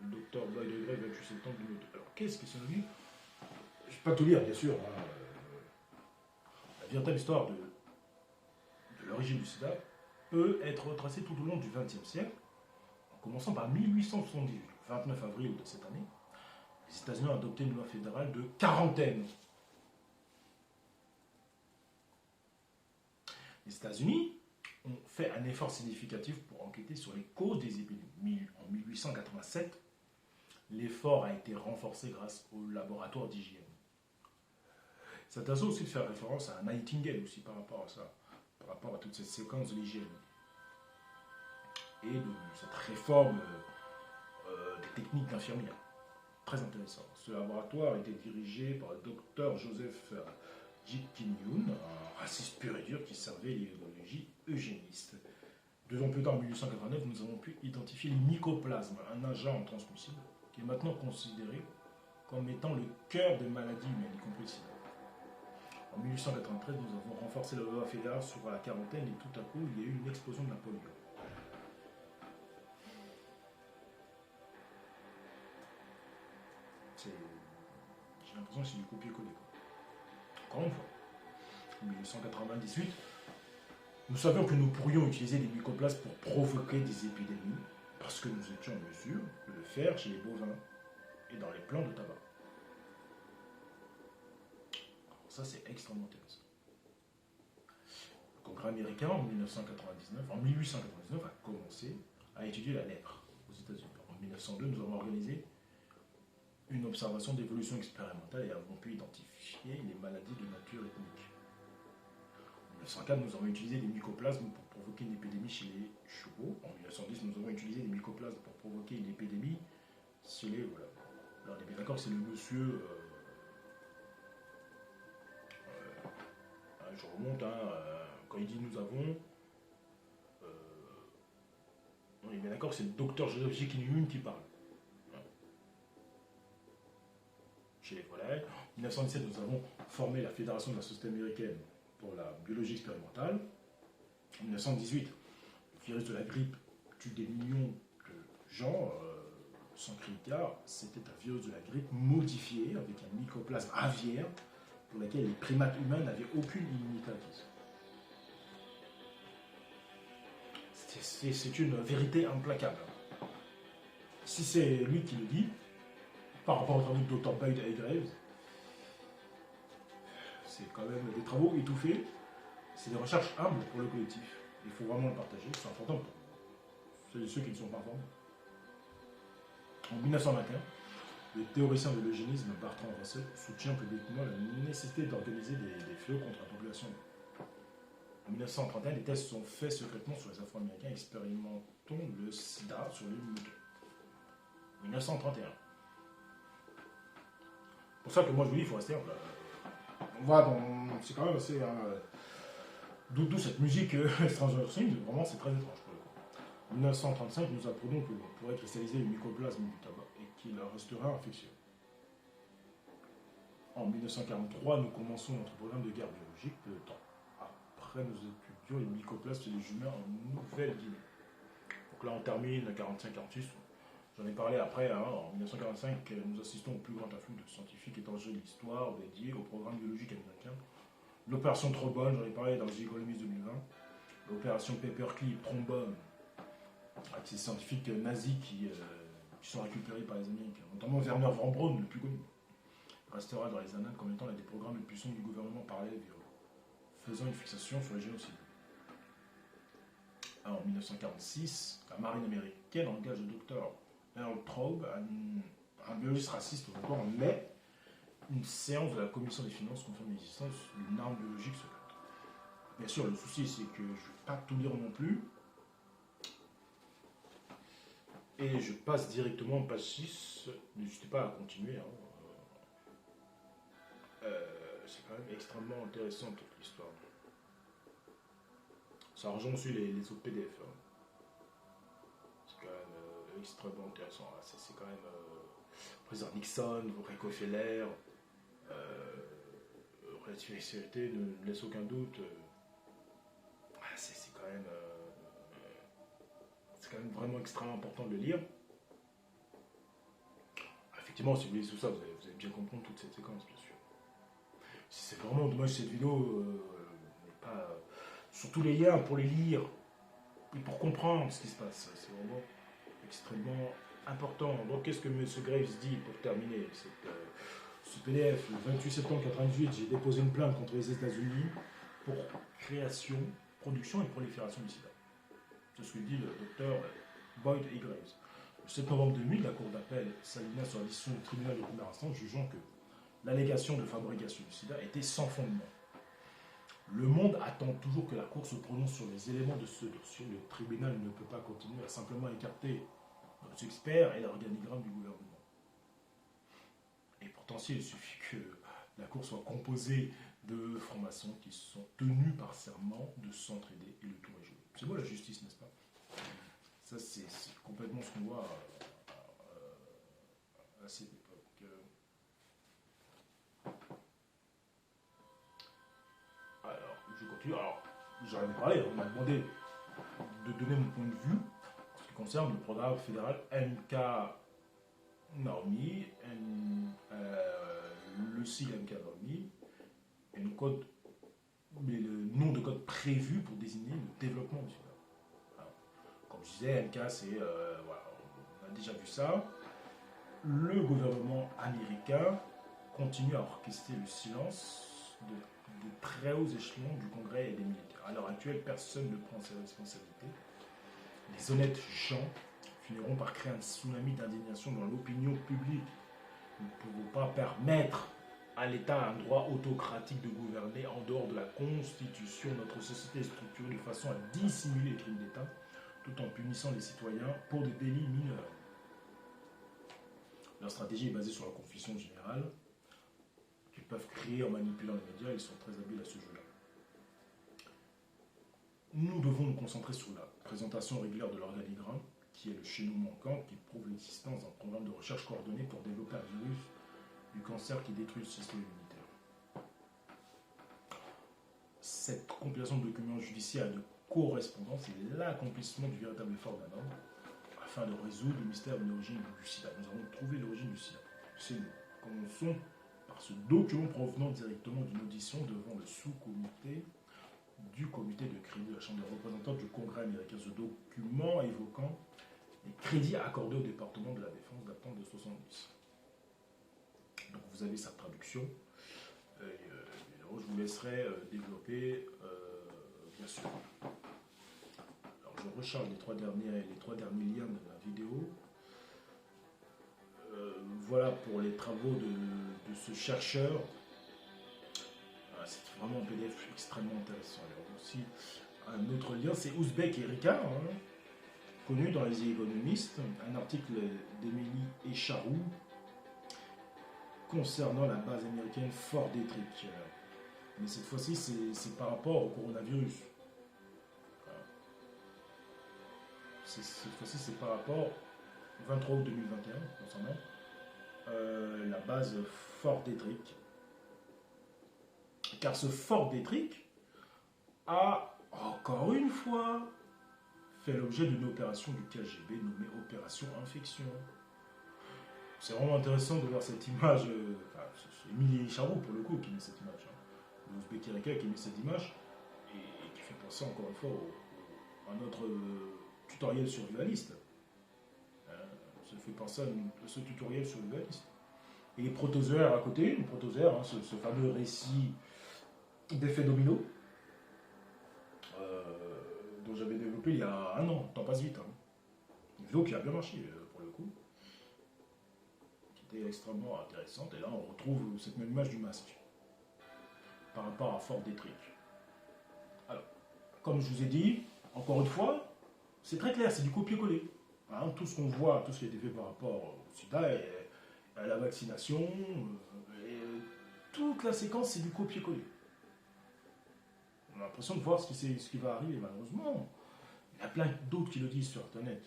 Le docteur Boyd de Graves, 28 septembre 2002. Alors, qu'est-ce que c'est le livre? Je ne vais pas tout lire, bien sûr. La véritable histoire de l'origine du sida peut être retracée tout au long du XXe siècle, en commençant par 1878, le 29 avril de cette année. Les États-Unis ont adopté une loi fédérale de quarantaine. Les États-Unis ont fait un effort significatif pour enquêter sur les causes des épidémies. En 1887, l'effort a été renforcé grâce au laboratoire d'hygiène. C'est intéressant aussi de faire référence à Nightingale aussi par rapport à ça, par rapport à toute cette séquence de l'hygiène. Et de cette réforme des techniques d'infirmière. Très intéressant. Ce laboratoire était dirigé par le docteur Joseph Jitkinyoun, un raciste pur et dur qui servait l'idéologie eugéniste. 2 ans plus tard, en 1889, nous avons pu identifier le mycoplasme, un agent transmissible qui est maintenant considéré comme étant le cœur des maladies humaines, y compris le sida. En 1893, nous avons renforcé la loi fédérale sur la quarantaine et tout à coup, il y a eu une explosion de la polio. J'ai l'impression que c'est du copier-coller. Encore une fois, en 1998, nous savions que nous pourrions utiliser des mycoplasmes pour provoquer des épidémies parce que nous étions en mesure de le faire chez les bovins et dans les plants de tabac. Alors ça, c'est extrêmement intéressant. Le Congrès américain, en 1899, a commencé à étudier la lèpre aux États-Unis. En 1902, nous avons organisé une observation d'évolution expérimentale et avons pu identifier les maladies de nature ethnique. En 1904, nous avons utilisé des mycoplasmes pour provoquer une épidémie chez les chevaux. En 1910, nous avons utilisé des mycoplasmes pour provoquer une épidémie chez les... Voilà. Alors, on est bien d'accord, c'est le monsieur... je remonte, quand il dit nous avons... d'accord, c'est le docteur Joseph J. Kinney qui parle. Chez les volailles. En 1917, nous avons formé la Fédération de la Société américaine pour la biologie expérimentale. En 1918, le virus de la grippe tue des millions de gens sans cri de gare. C'était un virus de la grippe modifié avec un mycoplasme aviaire pour lequel les primates humains n'avaient aucune immunité acquise. C'est une vérité implacable. Si c'est lui qui le dit, par rapport au travail du Dr. Boyd et Graves, c'est quand même des travaux étouffés, c'est des recherches humbles pour le collectif. Il faut vraiment le partager, c'est important pour ceux qui ne sont pas informés. En 1921, le théoricien de l'eugénisme Bertrand Russell soutient publiquement la nécessité d'organiser des fléaux contre la population. En 1931, des tests sont faits secrètement sur les Afro-Américains expérimentant le sida sur les moutons. 1931. C'est pour ça que moi je vous dis, il faut rester humble. On va dans. C'est quand même assez. D'où cette musique Stranger Things, vraiment c'est très étrange pour le coup. En 1935, nous apprenons que l'on pourrait cristalliser le mycoplasme du tabac et qu'il restera infectieux. En 1943, nous commençons notre programme de guerre biologique. Peu de temps après, nous étudions les mycoplasmes et les jumeurs en Nouvelle-Guinée. Donc là, on termine 45-46. J'en ai parlé après. En 1945, nous assistons au plus grand afflux de scientifiques étrangers de l'histoire dédiés au programme biologique américain. L'opération Trombone, j'en ai parlé dans The Economist 2020. L'opération Paperclip, Trombone, avec ces scientifiques nazis qui sont récupérés par les Américains, notamment Werner von Braun, le plus connu, restera dans les annales comme étant l'un des programmes les plus sombres du gouvernement parallèle, faisant une fixation sur les génocides. En 1946, la marine américaine engage le docteur Earl Traub, un biologiste raciste encore en mai, une séance de la commission des finances confirme l'existence d'une arme biologique secrète. Bien sûr, le souci c'est que je ne vais pas tout lire non plus. Et je passe directement en page 6. N'hésitez pas à continuer. C'est quand même extrêmement intéressant toute l'histoire. Ça rejoint aussi les autres PDF. C'est quand même extrêmement intéressant. C'est quand même président Nixon, Rockefeller, relativité ne laisse aucun doute. C'est quand même vraiment extrêmement important de le lire. Effectivement, si vous lisez tout ça, vous allez bien comprendre toute cette séquence, bien sûr. C'est vraiment dommage cette vidéo n'est pas sur tous les liens pour les lire et pour comprendre ce qui se passe. C'est vraiment extrêmement important. Donc, qu'est-ce que M. Graves dit pour terminer ce PDF? Le 28 septembre 1998, j'ai déposé une plainte contre les États-Unis pour création, production et prolifération du sida. C'est ce que dit le docteur Boyd E. Graves. Le 7 novembre 2000, la Cour d'appel s'aligne sur la décision du tribunal de première instance jugeant que l'allégation de fabrication du sida était sans fondement. Le monde attend toujours que la Cour se prononce sur les éléments de ce dossier. Le tribunal ne peut pas continuer à simplement écarter nos experts et l'organigramme du gouvernement. Et pourtant, il suffit que la Cour soit composée de francs-maçons qui sont tenus par serment de s'entraider et le tour est joué. C'est beau la justice, n'est-ce pas? Ça, c'est complètement ce qu'on voit à cette époque. Alors, je continue. Alors, j'en ai parlé, on m'a demandé de donner mon point de vue en ce qui concerne le programme fédéral MK Naomi, le sigle MK Naomi, et le nom de code prévu pour désigner le développement du sida. Comme je disais, MK, c'est. Voilà, on a déjà vu ça. Le gouvernement américain continue à orchestrer le silence de très hauts échelons du Congrès et des militaires. À l'heure actuelle, personne ne prend ses responsabilités. Les honnêtes gens finiront par créer un tsunami d'indignation dans l'opinion publique. Nous ne pouvons pas permettre à l'État un droit autocratique de gouverner en dehors de la Constitution. Notre société est structurée de façon à dissimuler les crimes d'État tout en punissant les citoyens pour des délits mineurs. Leur stratégie est basée sur la confusion générale qu'ils peuvent créer en manipulant les médias. Ils sont très habiles à ce jeu-là. Nous devons nous concentrer sur la présentation régulière de l'organigramme qui est le chaînon manquant qui prouve l'existence d'un programme de recherche coordonné pour développer un virus du cancer qui détruit le système immunitaire. Cette compilation de documents judiciaires et de correspondance est l'accomplissement du véritable effort d'un homme afin de résoudre le mystère de l'origine du sida. Nous avons trouvé l'origine du sida. C'est nous. Commençons par ce document provenant directement d'une audition devant le sous-comité du comité de crédit de la Chambre des représentants du Congrès américain. Ce document évoquant les crédits accordés au département de la Défense datant de 70. Donc vous avez sa traduction. Je vous laisserai développer, bien sûr. Alors je recharge les trois derniers liens de la vidéo. Voilà pour les travaux de ce chercheur. C'est vraiment un PDF extrêmement intéressant. Alors aussi, un autre lien, c'est Ouzbek Erika, connu dans les économistes, un article d'Émilie Echarou concernant la base américaine Fort Detrick. Mais cette fois-ci, c'est par rapport au coronavirus. Voilà. Cette fois-ci, c'est par rapport au 23 août 2021, concernant la base Fort Detrick. Car ce Fort Detrick a, encore une fois, fait l'objet d'une opération du KGB nommée Opération Infection. C'est vraiment intéressant de voir cette image. C'est Émilie Charot, pour le coup, qui met cette image. L'Ouzbek Erika qui met cette image et qui fait penser encore une fois à notre tutoriel survivaliste. Ça fait penser à ce tutoriel survivaliste. Et les protozoaires à côté, les protozoaires, ce fameux récit d'effet domino dont j'avais développé il y a un an, le temps passe vite. Une vidéo qui a bien marché pour le coup, qui était extrêmement intéressante. Et là, on retrouve cette même image du masque par rapport à Fort Detrick. Alors, comme je vous ai dit, encore une fois, c'est très clair, c'est du copier-coller. Tout ce qu'on voit, tout ce qui a été fait par rapport au sida et à la vaccination, et toute la séquence, c'est du copier-coller. On a l'impression de voir ce qui va arriver, malheureusement. Il y a plein d'autres qui le disent sur Internet.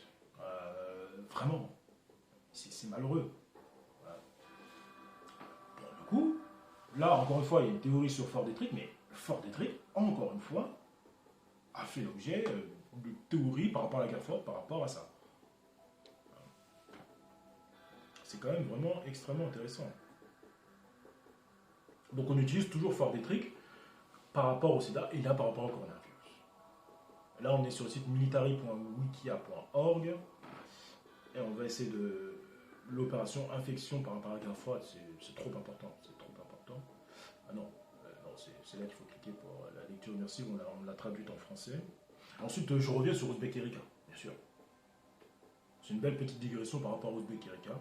Vraiment, c'est malheureux. Voilà. Pour le coup, là, encore une fois, il y a une théorie sur Fort Detrick, mais Fort Detrick, encore une fois, a fait l'objet de théories par rapport à la guerre froide, par rapport à ça. C'est quand même vraiment extrêmement intéressant. Donc on utilise toujours Fort Detrick par rapport au sida et là par rapport au coronavirus. Là on est sur le site military.wikia.org et on va essayer de l'opération infection par rapport à la guerre froide, c'est trop important, c'est trop important. Ah non, c'est là qu'il faut cliquer pour la lecture immersive, on l'a traduite en français. Ensuite je reviens sur Ouzbek Erika, bien sûr. C'est une belle petite digression par rapport à Ouzbek Erika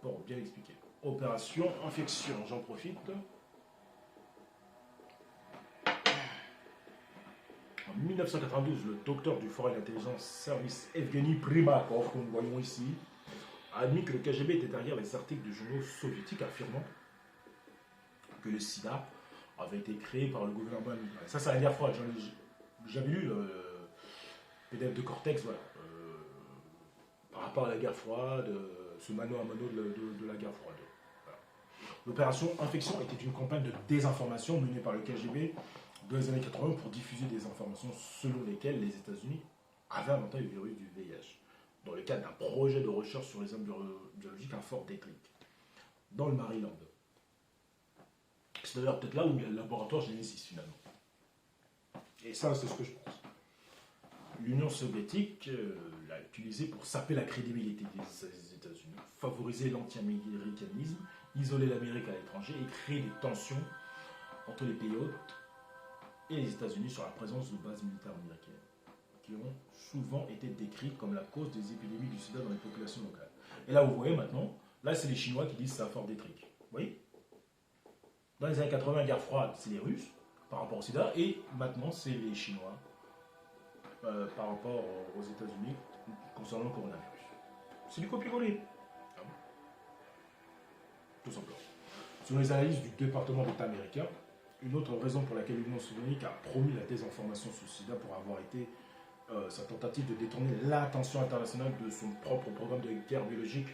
pour bien expliquer. Opération infection, j'en profite. En 1992, le docteur du Foreign Intelligence Service Evgeny Primakov, que nous voyons ici, a admis que le KGB était derrière les articles de journaux soviétiques affirmant que le sida avait été créé par le gouvernement américain. Ça, c'est la guerre froide. J'avais lu le PDF de Cortex, voilà. Par rapport à la guerre froide, ce mano à mano de la guerre froide. Voilà. L'opération Infection était une campagne de désinformation menée par le KGB dans les années 80 pour diffuser des informations selon lesquelles les États-Unis avaient inventé le virus du VIH, dans le cadre d'un projet de recherche sur les armes biologiques à Fort Detrick, dans le Maryland. C'est d'ailleurs peut-être là où il y a le laboratoire Genesis finalement. Et ça, c'est ce que je pense. L'Union soviétique l'a utilisé pour saper la crédibilité des États-Unis, favoriser l'anti-américanisme, isoler l'Amérique à l'étranger et créer des tensions entre les pays hôtes et les États-Unis sur la présence de bases militaires américaines, qui ont souvent été décrites comme la cause des épidémies du sida dans les populations locales. Et là, vous voyez maintenant, là, c'est les Chinois qui disent que c'est à Fort Detrick. Vous voyez ? Dans les années 80, guerre froide, c'est les Russes par rapport au sida, et maintenant, c'est les Chinois par rapport aux États-Unis concernant le coronavirus. C'est du copier-coller. Ah bon ? Tout simplement. Selon les analyses du département d'État américain, une autre raison pour laquelle l'Union soviétique a promu la désinformation sur le sida pour avoir été sa tentative de détourner l'attention internationale de son propre programme de guerre biologique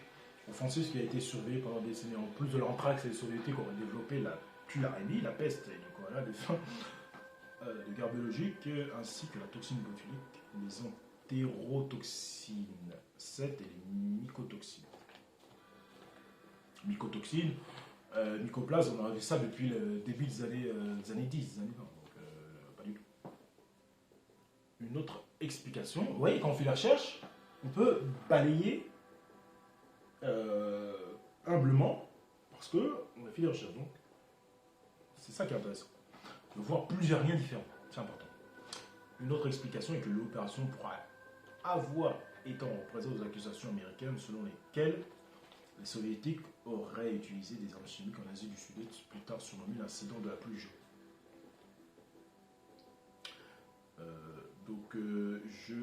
offensif qui a été surveillé pendant des décennies. En plus de l'anthrax, les soviétiques auraient développé la tularemie, la peste, et du coup, voilà, des fins de guerre biologique, ainsi que la toxine botulique, les entérotoxines 7 et les mycotoxines. Mycotoxines, mycoplasme, on a vu ça depuis le début des années 10, années 20, donc pas du tout. Une autre explication, vous voyez, quand on fait la recherche, on peut balayer humblement parce qu'on a fait des recherches. Donc, c'est ça qui est intéressant. De voir plusieurs liens différents, c'est important. Une autre explication est que l'opération pourra avoir été représenté aux accusations américaines selon lesquelles les soviétiques auraient utilisé des armes chimiques en Asie du Sud-Est, plus tard surnommé l'incident de la pluie jaune. Je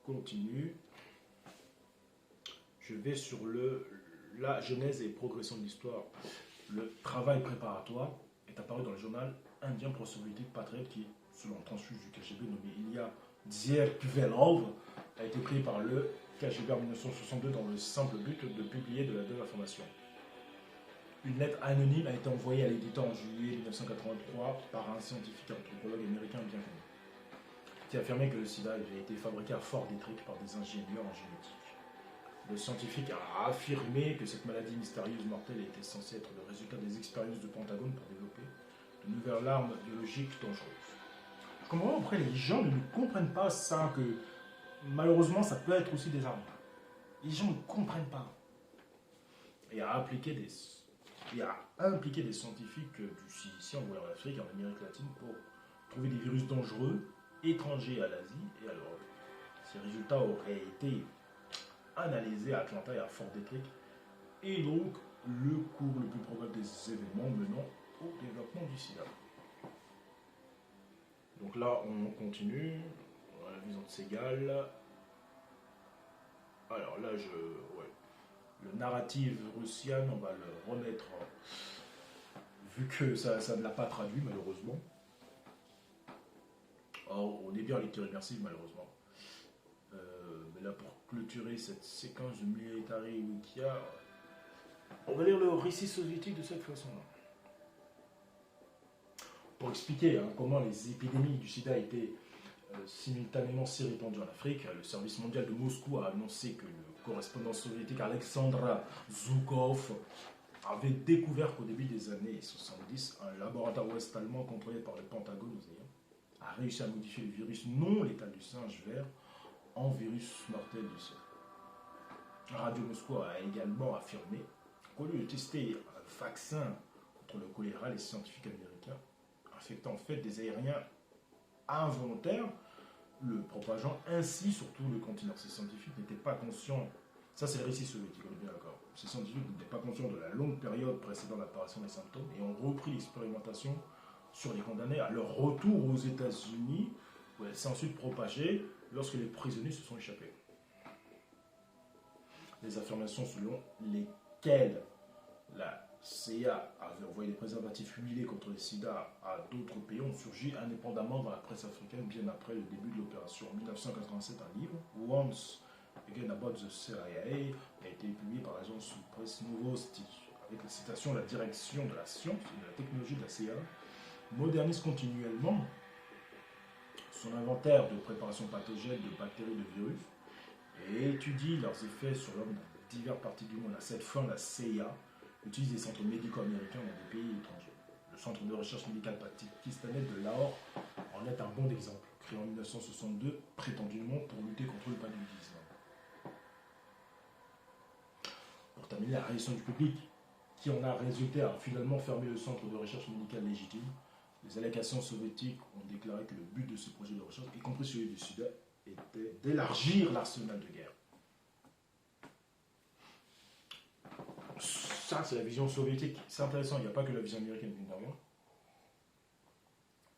continue. Je vais sur la genèse et progression de l'histoire. Le travail préparatoire est apparu dans le journal indien pro-soviétique Patriot qui, selon un transfuge du KGB nommé Ilya Dzierkvelov, a été créé par le KGB en 1962 dans le simple but de publier de la désinformation. Une lettre anonyme a été envoyée à l'éditeur en juillet 1983 par un scientifique anthropologue américain bien connu, qui affirmait que le sida avait été fabriqué à Fort Detrick par des ingénieurs en génétique. Le scientifique a affirmé que cette maladie mystérieuse mortelle était censée être le résultat des expériences du Pentagone pour développer de nouvelles armes biologiques dangereuses. Je comprends après, les gens ne comprennent pas ça, que malheureusement ça peut être aussi des armes. Les gens ne comprennent pas. Et a impliqué des scientifiques du ici en Afrique, en Amérique latine, pour trouver des virus dangereux étrangers à l'Asie et à l'Europe. Ces résultats auraient été analysés à Atlanta et à Fort Detrick, et donc le cours le plus probable des événements menant au développement du sida. Donc là, on continue. La vision de Segal. Alors là, le narratif russien, on va le remettre, vu que ça ne l'a pas traduit, malheureusement. Or, on est bien en lecture immersive, malheureusement. Mais là, pour clôturer cette séquence de Military Wikia, on va lire le récit soviétique de cette façon-là. Pour expliquer comment les épidémies du sida étaient simultanément si répandues en Afrique, le service mondial de Moscou a annoncé que le correspondant soviétique Alexandra Zhukov avait découvert qu'au début des années 70, un laboratoire ouest-allemand contrôlé par le Pentagone a réussi à modifier le virus non létal du singe vert en virus mortel du cerf. Radio Moscou a également affirmé qu'au lieu de tester un vaccin contre le choléra, les scientifiques américains affectant en fait des aériens involontaires, le propageant ainsi sur tout le continent. Ces scientifiques n'étaient pas conscients, ça c'est le récit soviétique, on est bien d'accord, ces scientifiques n'étaient pas conscients de la longue période précédant l'apparition des symptômes et ont repris l'expérimentation sur les condamnés à leur retour aux États-Unis, où elle s'est ensuite propagée lorsque les prisonniers se sont échappés. Les affirmations selon lesquelles la CIA avait envoyé des préservatifs huilés contre le sida à d'autres pays ont surgi indépendamment dans la presse africaine bien après le début de l'opération. En 1987, un livre, Once Again About the CIA, a été publié par l'agence presse Novosti, avec la citation: la direction de la science et de la technologie de la CIA modernise continuellement son inventaire de préparation pathogène de bactéries et de virus et étudie leurs effets sur l'homme dans diverses parties du monde. À cette fin, la CIA utilise des centres médicaux américains dans des pays étrangers. Le centre de recherche médicale pakistanais de Lahore en est un bon exemple, créé en 1962 prétendument pour lutter contre le paludisme. Pour terminer, la réaction du public qui en a résulté a finalement fermé le centre de recherche médicale légitime. Les allocations soviétiques ont déclaré que le but de ce projet de recherche, y compris celui du sida, était d'élargir l'arsenal de guerre. Ça, c'est la vision soviétique. C'est intéressant, il n'y a pas que la vision américaine, évidemment,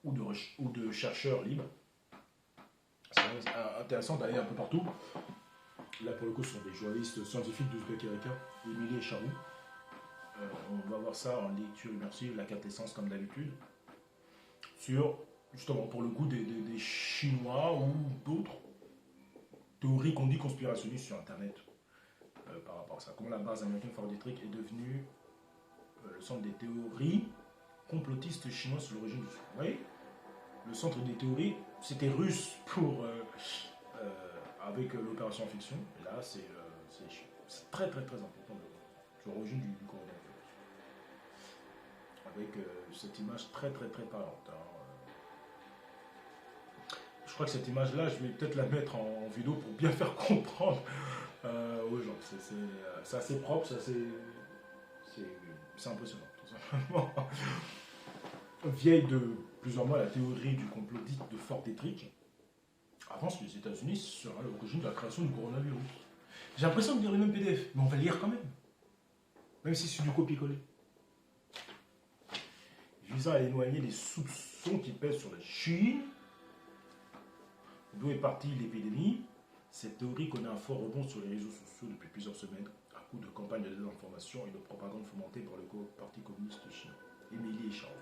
ou de chercheurs libres. C'est intéressant d'aller un peu partout. Là, pour le coup, ce sont des journalistes scientifiques d'Ouzbek Erika, Émilie et Charou. On va voir ça en lecture immersive, la quintessence comme d'habitude, sur justement pour le coup des Chinois ou d'autres théories qu'on dit conspirationnistes sur Internet par rapport à ça. Comment la base américaine Fort Detrick est devenue le centre des théories complotistes chinoises sur l'origine du film. Vous voyez, le centre des théories, c'était russe pour avec l'opération fiction. Et là, c'est très très très important sur l'origine du coronavirus. Avec cette image très très très parlante. Hein. Je crois que cette image-là, je vais peut-être la mettre en vidéo pour bien faire comprendre aux gens. C'est assez propre, c'est impressionnant, tout simplement. Vieille de plusieurs mois, la théorie du complot dite de Fort Detrick avance que les États-Unis seraient à l'origine de la création du coronavirus. J'ai l'impression de lire le même PDF, mais on va le lire quand même. Même si c'est du copier-coller. Visant à éloigner les soupçons qui pèsent sur la Chine, d'où est partie l'épidémie, cette théorie connaît un fort rebond sur les réseaux sociaux depuis plusieurs semaines, à coup de campagne de désinformation et de propagande fomentée par le Parti communiste chinois. Émilie et Charles.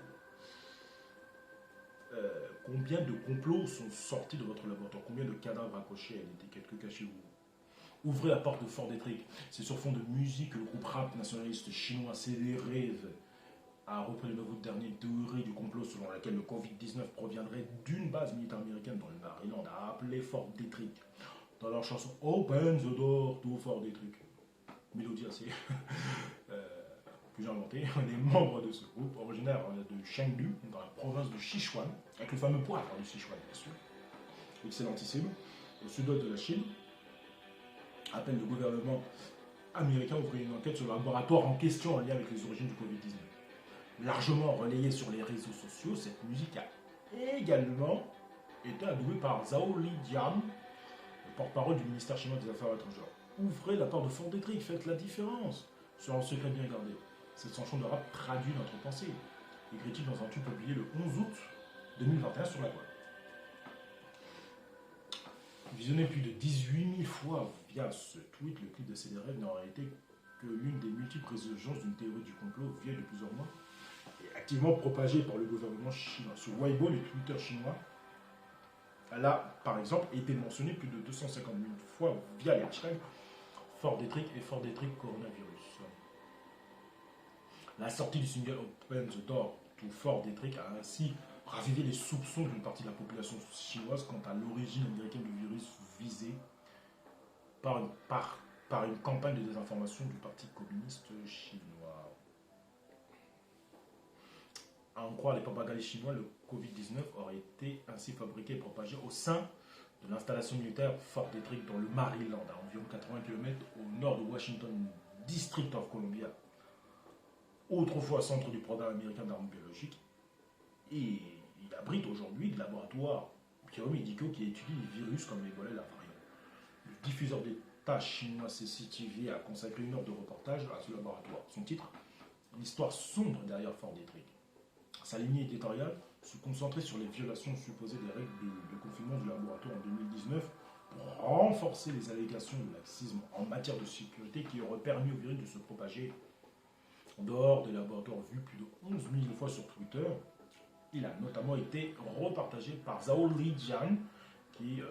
Combien de complots sont sortis de votre laboratoire? Combien de cadavres accrochés à l'étiquette? Que cachez-vous? Ouvrez la porte de Fort Detrick. C'est sur fond de musique que le groupe rap nationaliste chinois CD Rêve a repris le 9 août dernier une théorie du complot selon laquelle le Covid-19 proviendrait d'une base militaire américaine dans le Maryland, a appelé Fort Detrick. Dans leur chanson Open the Door to Fort Detrick. Mélodie assez que j'ai inventée. Les membres de ce groupe, originaires de Chengdu, dans la province de Sichuan, avec le fameux poivre du Sichuan, bien sûr, excellentissime, au sud-ouest de la Chine, appelle le gouvernement américain à ouvrir une enquête sur le laboratoire en question en lien avec les origines du Covid-19. Largement relayée sur les réseaux sociaux, cette musique a également été adoubée par Zhao Lijian, le porte-parole du ministère chinois des Affaires étrangères. Ouvrez la porte de Fort Detrick, faites la différence sur un secret bien gardé. Cette chanson de rap traduit notre pensée, écrit-il dans un tweet publié le 11 août 2021 sur la toile. Visionné plus de 18 000 fois via ce tweet, le clip de CDRF n'a en réalité que l'une des multiples résurgences d'une théorie du complot vieille de plusieurs mois et activement propagée par le gouvernement chinois. Sur Weibo, les Twitter chinois, elle a par exemple été mentionnée plus de 250 000 fois via les hashtags Fort Detrick et Fort Detrick coronavirus. La sortie du single Open the Door to Fort Detrick a ainsi ravivé les soupçons d'une partie de la population chinoise quant à l'origine américaine du virus visé par une campagne de désinformation du Parti communiste chinois. À en croire les propagandistes chinois, le Covid-19 aurait été ainsi fabriqué et propagé au sein de l'installation militaire Fort Detrick dans le Maryland, à environ 80 km au nord de Washington, District of Columbia, autrefois centre du programme américain d'armes biologiques, et il abrite aujourd'hui des laboratoires biomédicaux qui étudient les virus comme l'Ebola et la variole. Le diffuseur d'État chinois CCTV a consacré une heure de reportage à ce laboratoire. Son titre, l'histoire sombre derrière Fort Detrick. Sa ligne éditoriale se concentrait sur les violations supposées des règles de confinement du laboratoire en 2019 pour renforcer les allégations de laxisme en matière de sécurité qui auraient permis au virus de se propager. En dehors des laboratoires vus plus de 11 000 fois sur Twitter, il a notamment été repartagé par Zhao Lijian qui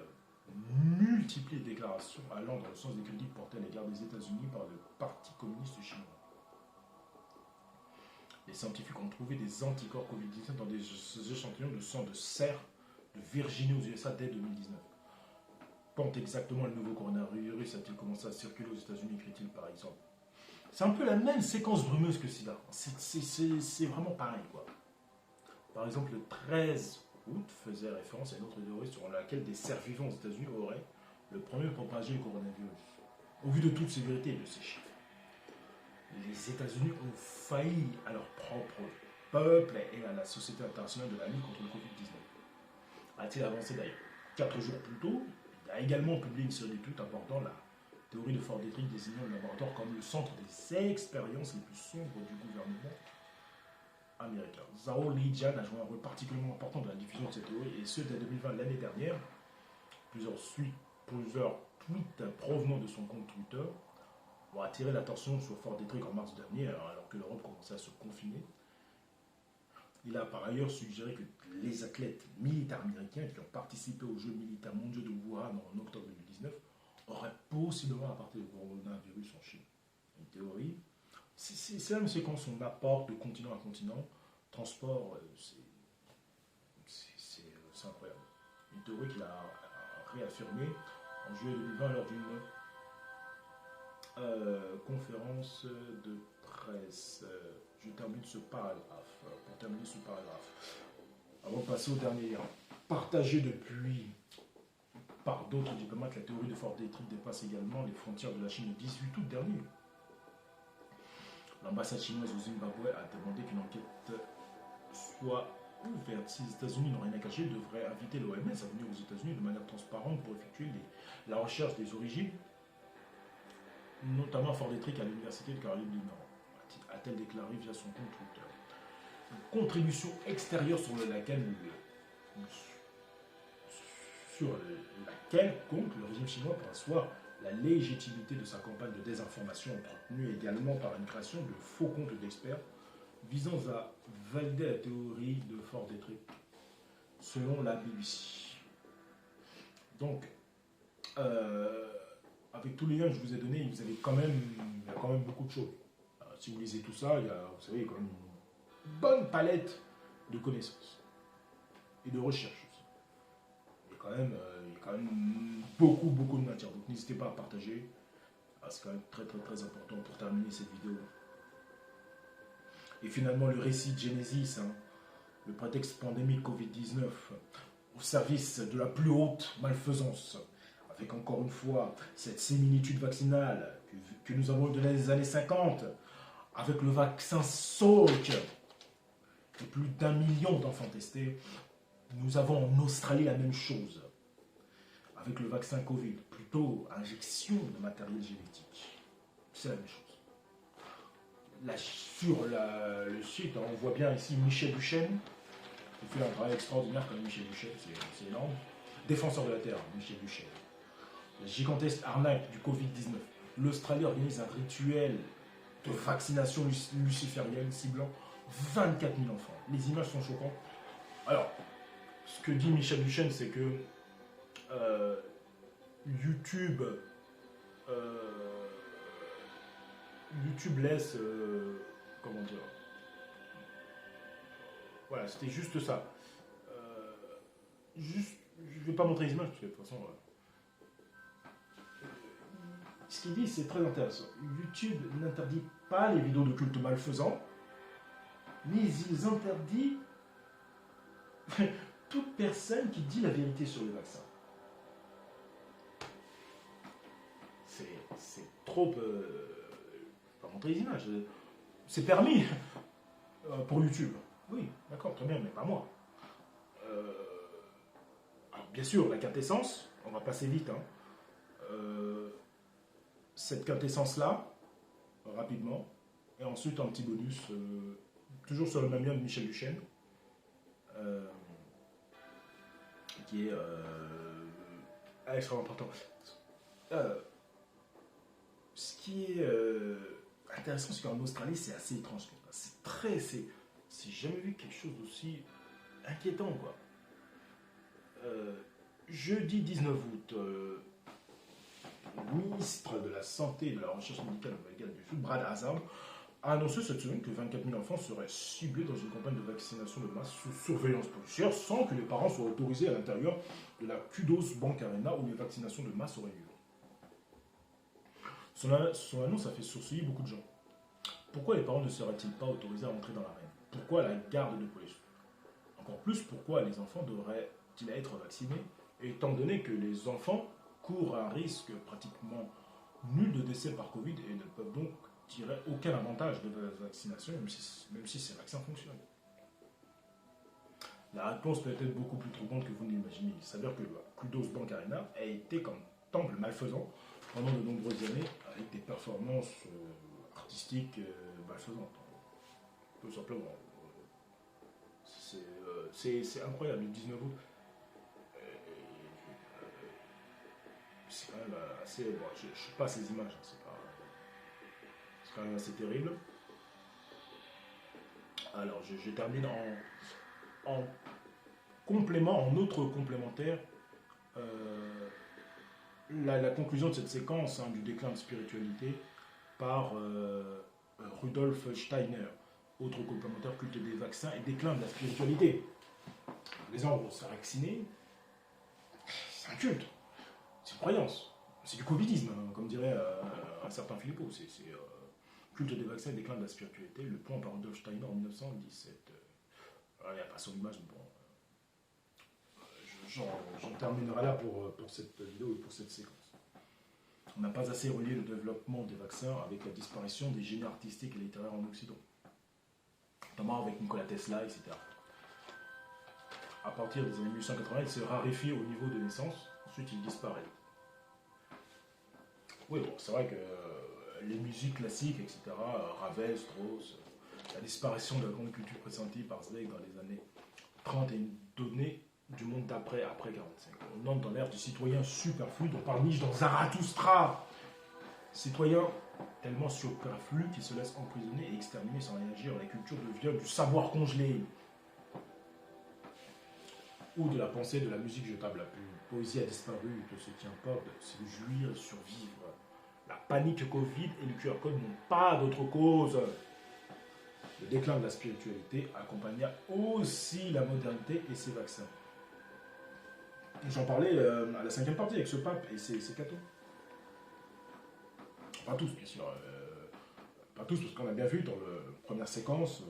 multiplie les déclarations allant dans le sens des critiques portées à l'égard des États-Unis par le Parti communiste chinois. Les scientifiques ont trouvé des anticorps Covid-19 dans des échantillons de sang de cerf de Virginie aux USA dès 2019. Quand exactement le nouveau coronavirus a-t-il commencé à circuler aux États-Unis, écrit-il par exemple. C'est un peu la même séquence brumeuse que SIDA. C'est vraiment pareil, quoi. Par exemple, le 13 août faisait référence à une autre théorie selon laquelle des cerfs vivants aux États-Unis auraient le premier propagé le coronavirus. Au vu de toutes ces vérités et de ces chiffres, les États-Unis ont failli à leur propre peuple et à la société internationale de la lutte contre le Covid-19. A-t-il avancé d'ailleurs 4 jours plus tôt, il a également publié une série d'études abordant la théorie de Fort Detrick désignant le laboratoire comme le centre des expériences les plus sombres du gouvernement américain. Zhao Lijian a joué un rôle particulièrement important dans la diffusion de cette théorie, et ce dès 2020, l'année dernière. Plusieurs tweets provenant de son compte Twitter ont attiré l'attention sur Fort Detrick en mars dernier, alors que l'Europe commençait à se confiner. Il a par ailleurs suggéré que les athlètes militaires américains qui ont participé aux Jeux militaires mondiaux de Wuhan en octobre 2019 auraient possiblement apporté le coronavirus en Chine. Une théorie. C'est la même séquence, on apporte de continent à continent. Transport, c'est incroyable. Une théorie qu'il a réaffirmée en juillet 2020 lors d'une conférence de presse. Je termine ce paragraphe. Pour terminer ce paragraphe, avant de passer au dernier lien, partagé depuis par d'autres diplomates, la théorie de Fort Detrick dépasse également les frontières de la Chine le 18 août dernier. L'ambassade chinoise au Zimbabwe a demandé qu'une enquête soit ouverte. Si les États-Unis n'ont rien à cacher, devraient inviter l'OMS à venir aux États-Unis de manière transparente pour effectuer la recherche des origines, notamment à Fort Detrick à l'Université de Caroline du Nord, a-t-elle déclaré via son compte Twitter. Une contribution extérieure sur laquelle compte le régime chinois pour asseoir la légitimité de sa campagne de désinformation entretenue également par une création de faux comptes d'experts visant à valider la théorie de Fort Detrick selon la BBC. Donc, avec tous les liens que je vous ai donnés, il y a quand même beaucoup de choses. Si vous lisez tout ça, vous savez, il y a quand même une bonne palette de connaissances et de recherches aussi. Il y a quand même beaucoup de matière. Donc n'hésitez pas à partager. C'est quand même très important pour terminer cette vidéo. Et finalement, le récit de Genesis, le prétexte pandémique Covid-19, au service de la plus haute malfaisance, avec encore une fois cette similitude vaccinale que nous avons dans les années 50, avec le vaccin Salk, et plus d'1 million d'enfants testés. Nous avons en Australie la même chose, avec le vaccin Covid, plutôt injection de matériel génétique. C'est la même chose. Là, sur le site, on voit bien ici Michel Duchesne, qui fait un travail extraordinaire comme Michel Duchesne, c'est énorme. Défenseur de la Terre, Michel Duchesne. La gigantesque arnaque du Covid-19. L'Australie organise un rituel de vaccination luciférienne ciblant 24 000 enfants. Les images sont choquantes. Alors, ce que dit Michel Duchesne, c'est que YouTube laisse, comment dire, voilà, c'était juste ça. Je ne vais pas montrer les images, parce que de toute façon, ce qu'il dit, c'est très intéressant. YouTube n'interdit pas les vidéos de culte malfaisants, mais il interdit toute personne qui dit la vérité sur le vaccin. C'est trop... je ne vais pas montrer les images. C'est permis pour YouTube. Oui, d'accord, très bien, mais pas moi. Alors, bien sûr, la quintessence, on va passer vite. Cette quintessence-là, rapidement, et ensuite un petit bonus, toujours sur le même lien de Michel Duchesne, qui est extrêmement important. Ce qui est intéressant, c'est qu'en Australie, c'est assez étrange. C'est jamais vu quelque chose d'aussi inquiétant, quoi. Jeudi 19 août, le ministre de la Santé et de la Recherche médicale du Sud, Brad Hazard, a annoncé cette semaine que 24 000 enfants seraient ciblés dans une campagne de vaccination de masse sous surveillance policière sans que les parents soient autorisés à l'intérieur de la Kudos Bank Arena où les vaccinations de masse auraient lieu. Son annonce a fait sourciller beaucoup de gens. Pourquoi les parents ne seraient-ils pas autorisés à entrer dans l'arène? Pourquoi la garde de police? Encore plus, pourquoi les enfants devraient-ils être vaccinés, étant donné que les enfants courent un risque pratiquement nul de décès par Covid et ne peuvent donc tirer aucun avantage de la vaccination, même si ces vaccins fonctionnent. La réponse peut être beaucoup plus troublante que vous ne l'imaginez. Il s'avère que la Kudos Bank Arena a été comme temple malfaisant pendant de nombreuses années avec des performances artistiques malfaisantes. Tout simplement. C'est incroyable, le 19 août. C'est quand même assez... Bon, je ne suis pas ces images, c'est quand même assez terrible. Alors, je termine en complément, en autre complémentaire. euh, la conclusion de cette séquence du déclin de spiritualité par Rudolf Steiner, autre complémentaire, culte des vaccins et déclin de la spiritualité. Les gens vont se faire vacciner, c'est un culte, c'est une croyance, c'est du covidisme, hein, comme dirait un certain Philippot. C'est culte des vaccins et déclin de la spiritualité, le point par Rudolf Steiner en 1917. Il n'y a pas son image, mais bon. J'en terminerai là pour cette vidéo et pour cette séquence. On n'a pas assez relié le développement des vaccins avec la disparition des génies artistiques et littéraires en Occident, notamment avec Nikola Tesla, etc. À partir des années 1880, il se raréfie au niveau de naissance, ensuite il disparaît. Oui, bon, c'est vrai que les musiques classiques, etc., Ravel, Strauss, la disparition de la grande culture pressentie par Zweig dans les années 30 est une donnée du monde d'après, après 45. On entre dans l'ère du citoyen superflu dont parle Nietzsche dans Zarathustra. Citoyen tellement superflu qu'il se laisse emprisonner et exterminer sans réagir à la culture de viol du savoir congelé. Ou de la pensée de la musique jetable. La poésie a disparu, tout ce qui importe, c'est de jouir et de survivre. La panique Covid et le QR code n'ont pas d'autre cause. Le déclin de la spiritualité accompagna aussi la modernité et ses vaccins. J'en parlais à la 5e partie avec ce pape et ses cathos. Pas tous, bien sûr. Pas tous, parce qu'on a bien vu dans la première séquence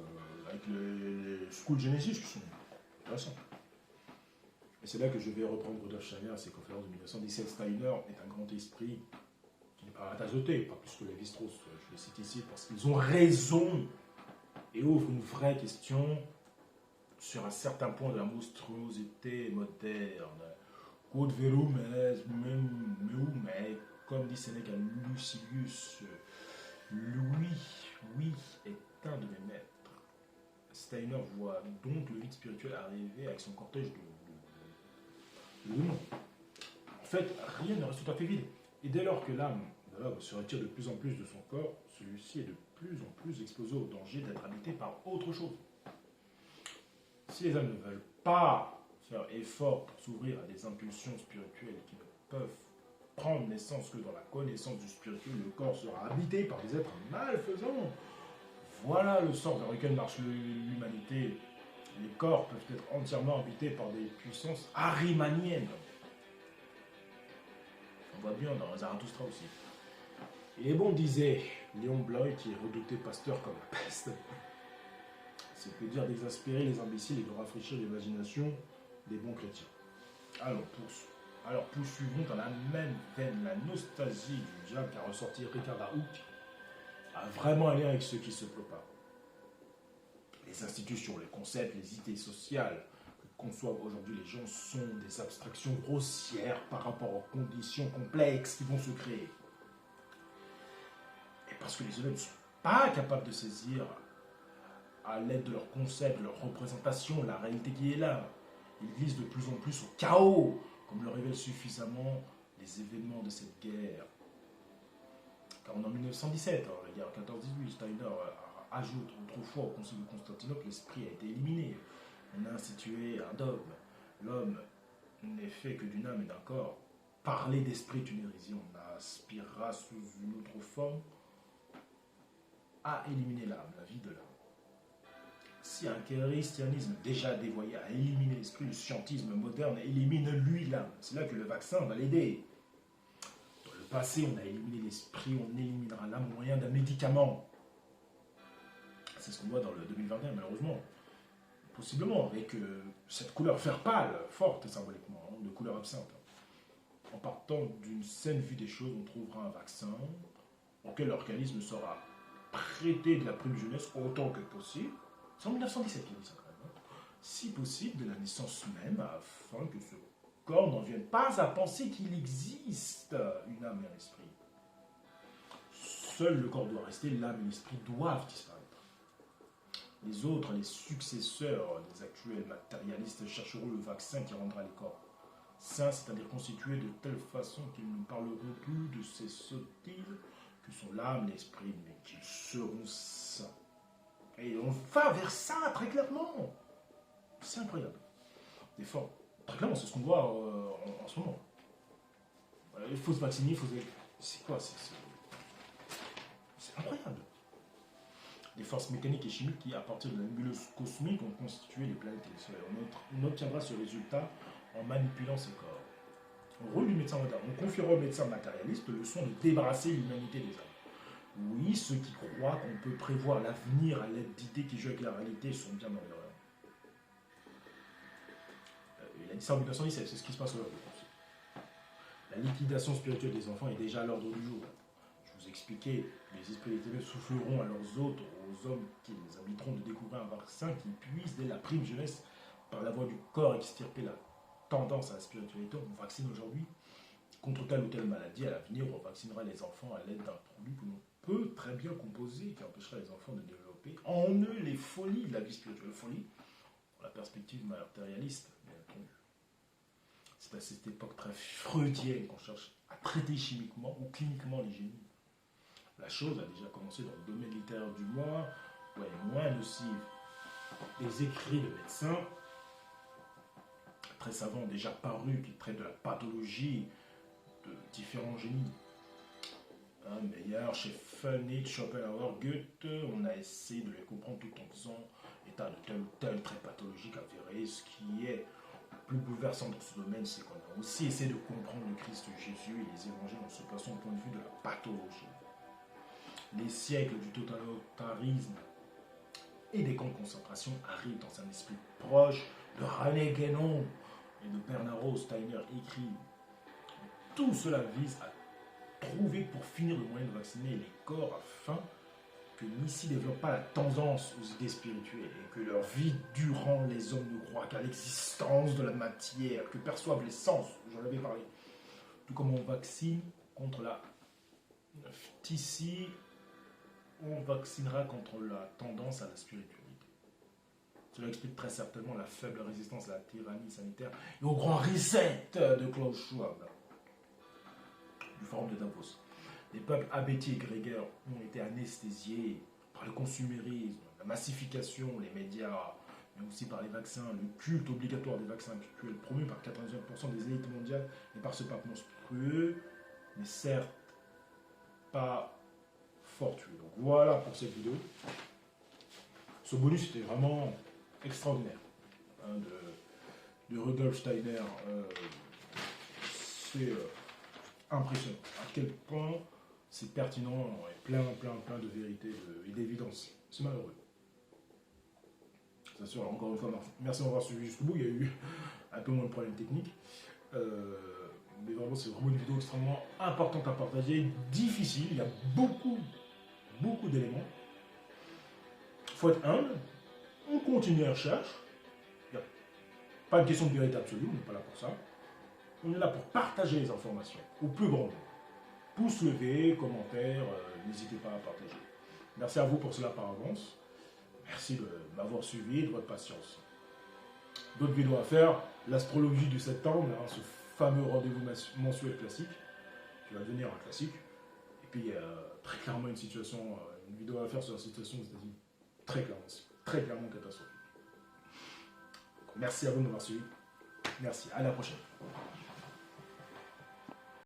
avec les School Genesis qui sont intéressants. Et c'est là que je vais reprendre Rudolf Steiner à ses conférences de 1917. Steiner est un grand esprit qui n'est pas à azoter, pas plus que Lévi-Strauss. Je les cite ici parce qu'ils ont raison et ouvrent une vraie question sur un certain point de la monstruosité moderne. Quod verum est meum, comme dit Sénèque à Lucilius, oui, est un de mes maîtres. Steiner voit donc le vide spirituel arriver avec son cortège de démons. En fait, rien ne reste tout à fait vide. Et dès lors que l'âme de l'homme se retire de plus en plus de son corps, celui-ci est de plus en plus exposé au danger d'être habité par autre chose. Si les âmes ne veulent pas faire effort pour s'ouvrir à des impulsions spirituelles qui ne peuvent prendre naissance que dans la connaissance du spirituel, le corps sera habité par des êtres malfaisants. Voilà le sort vers lequel marche l'humanité. Les corps peuvent être entièrement habités par des puissances arimaniennes. On voit bien dans Zarathustra aussi. Il est bon, disait Léon Bloy, qui est redouté pasteur comme la peste. C'est peu dire d'exaspérer les imbéciles et de rafraîchir l'imagination des bons chrétiens. Alors poursuivons dans la même veine la nostalgie du diable qu'a ressorti Richard Houck a vraiment un lien avec ce qui se prépare. Les institutions, les concepts, les idées sociales que conçoivent aujourd'hui les gens sont des abstractions grossières par rapport aux conditions complexes qui vont se créer. Et parce que les hommes ne sont pas capables de saisir à l'aide de leurs concepts, de leurs représentations, la réalité qui est là, ils glissent de plus en plus au chaos, comme le révèlent suffisamment les événements de cette guerre. Car en 1917, la guerre 14-18, Steiner ajoute autrefois au Concile de Constantinople, l'esprit a été éliminé. On a institué un dogme. L'homme n'est fait que d'une âme et d'un corps. Parler d'esprit est une hérésie. On aspirera sous une autre forme à éliminer l'âme, la vie de l'âme. Si un christianisme déjà dévoyé a éliminé l'esprit, le scientisme moderne élimine lui l'âme. C'est là que le vaccin va l'aider. Dans le passé, on a éliminé l'esprit, on éliminera l'âme au moyen d'un médicament. C'est ce qu'on voit dans le 2021, malheureusement. Possiblement, avec cette couleur vert pâle, forte symboliquement, de couleur absinthe. En partant d'une saine vue des choses, on trouvera un vaccin auquel l'organisme sera prêté de la prime jeunesse autant que possible. C'est en 1917 qu'il dit ça quand même. Si possible, de la naissance même, afin que ce corps n'en vienne pas à penser qu'il existe une âme et un esprit. Seul le corps doit rester, l'âme et l'esprit doivent disparaître. Les autres, les successeurs des actuels matérialistes chercheront le vaccin qui rendra les corps sains, c'est-à-dire constitués de telle façon qu'ils ne parleront plus de ces sottises que sont l'âme et l'esprit, mais qu'ils seront sains. Et on va vers ça, très clairement. C'est incroyable. Des fois, très clairement, c'est ce qu'on voit en ce moment. Il faut se vacciner, il faut se... C'est quoi? C'est incroyable. Des forces mécaniques et chimiques qui, à partir de la nébuleuse cosmique, ont constitué les planètes et les soleils. On obtiendra ce résultat en manipulant ces corps. Le rôle du médecin moderne. On confiera au médecin matérialiste le soin de débarrasser l'humanité des âmes. Oui, ceux qui croient qu'on peut prévoir l'avenir à l'aide d'idées qui jouent avec la réalité sont bien dans l'erreur. Il a dit ça en 1917, c'est ce qui se passe aujourd'hui. La liquidation spirituelle des enfants est déjà à l'ordre du jour. Je vous expliquais, les esprits des souffleront à leurs hôtes, aux hommes qui les habiteront de découvrir un vaccin qui puisse, dès la prime jeunesse, par la voie du corps, extirper la tendance à la spiritualité. On vaccine aujourd'hui contre telle ou telle maladie. À l'avenir, on vaccinera les enfants à l'aide d'un produit que l'on peut très bien composer, qui empêchera les enfants de développer en eux les folies de la vie spirituelle. Folie, dans la perspective matérialiste, bien entendu. C'est à cette époque très freudienne qu'on cherche à traiter chimiquement ou cliniquement les génies. La chose a déjà commencé dans le domaine littéraire du moins, où elle est moins nocive. Des écrits de médecins très savants ont déjà paru qui traitent de la pathologie de différents génies. Meyer, Scheffel, Nietzsche, Schopenhauer, Goethe, on a essayé de les comprendre tout en faisant état de tel ou tel trait pathologique avéré. Ce qui est le plus bouleversant dans ce domaine, c'est qu'on a aussi essayé de comprendre le Christ Jésus et les évangiles en se plaçant au point de vue de la pathologie. Les siècles du totalitarisme et des camps de concentration arrivent dans un esprit proche de René Guénon et de Bernard Steiner écrit. Tout cela vise à trouver pour finir le moyen de vacciner les corps afin que Nissi ne développe pas la tendance aux idées spirituelles et que leur vie durant les hommes ne croient qu'à l'existence de la matière, que perçoivent les sens, j'en avais parlé. Tout comme on vaccine contre la phtisie, on vaccinera contre la tendance à la spiritualité. Cela explique très certainement la faible résistance à la tyrannie sanitaire et au grand reset de Klaus Schwab, du forum de Davos. Les peuples abétis et grégaires ont été anesthésiés par le consumérisme, la massification, les médias, mais aussi par les vaccins, le culte obligatoire des vaccins actuels promu par 99% des élites mondiales et par ce pape monstrueux, mais certes pas fortueux. Donc voilà pour cette vidéo. Ce bonus était vraiment extraordinaire. De Rudolf Steiner, c'est impressionnant. À quel point c'est pertinent et plein de vérités et d'évidence. C'est malheureux. C'est sûr, encore une fois, merci d'avoir suivi jusqu'au bout. Il y a eu un peu moins de problèmes techniques. Mais vraiment, c'est vraiment une vidéo extrêmement importante à partager, difficile. Il y a beaucoup d'éléments. Il faut être humble. On continue la recherche. Il n'y a pas de question de vérité absolue, on n'est pas là pour ça. On est là pour partager les informations au plus grand nombre. Pouce levé, commentaires, n'hésitez pas à partager. Merci à vous pour cela par avance. Merci de m'avoir suivi et de votre patience. D'autres vidéos à faire. L'astrologie du septembre, ce fameux rendez-vous mensuel classique, qui va devenir un classique. Et puis, il y a très clairement une vidéo à faire sur la situation aux États-Unis. Très clairement catastrophique. Merci à vous de m'avoir suivi. Merci, à la prochaine.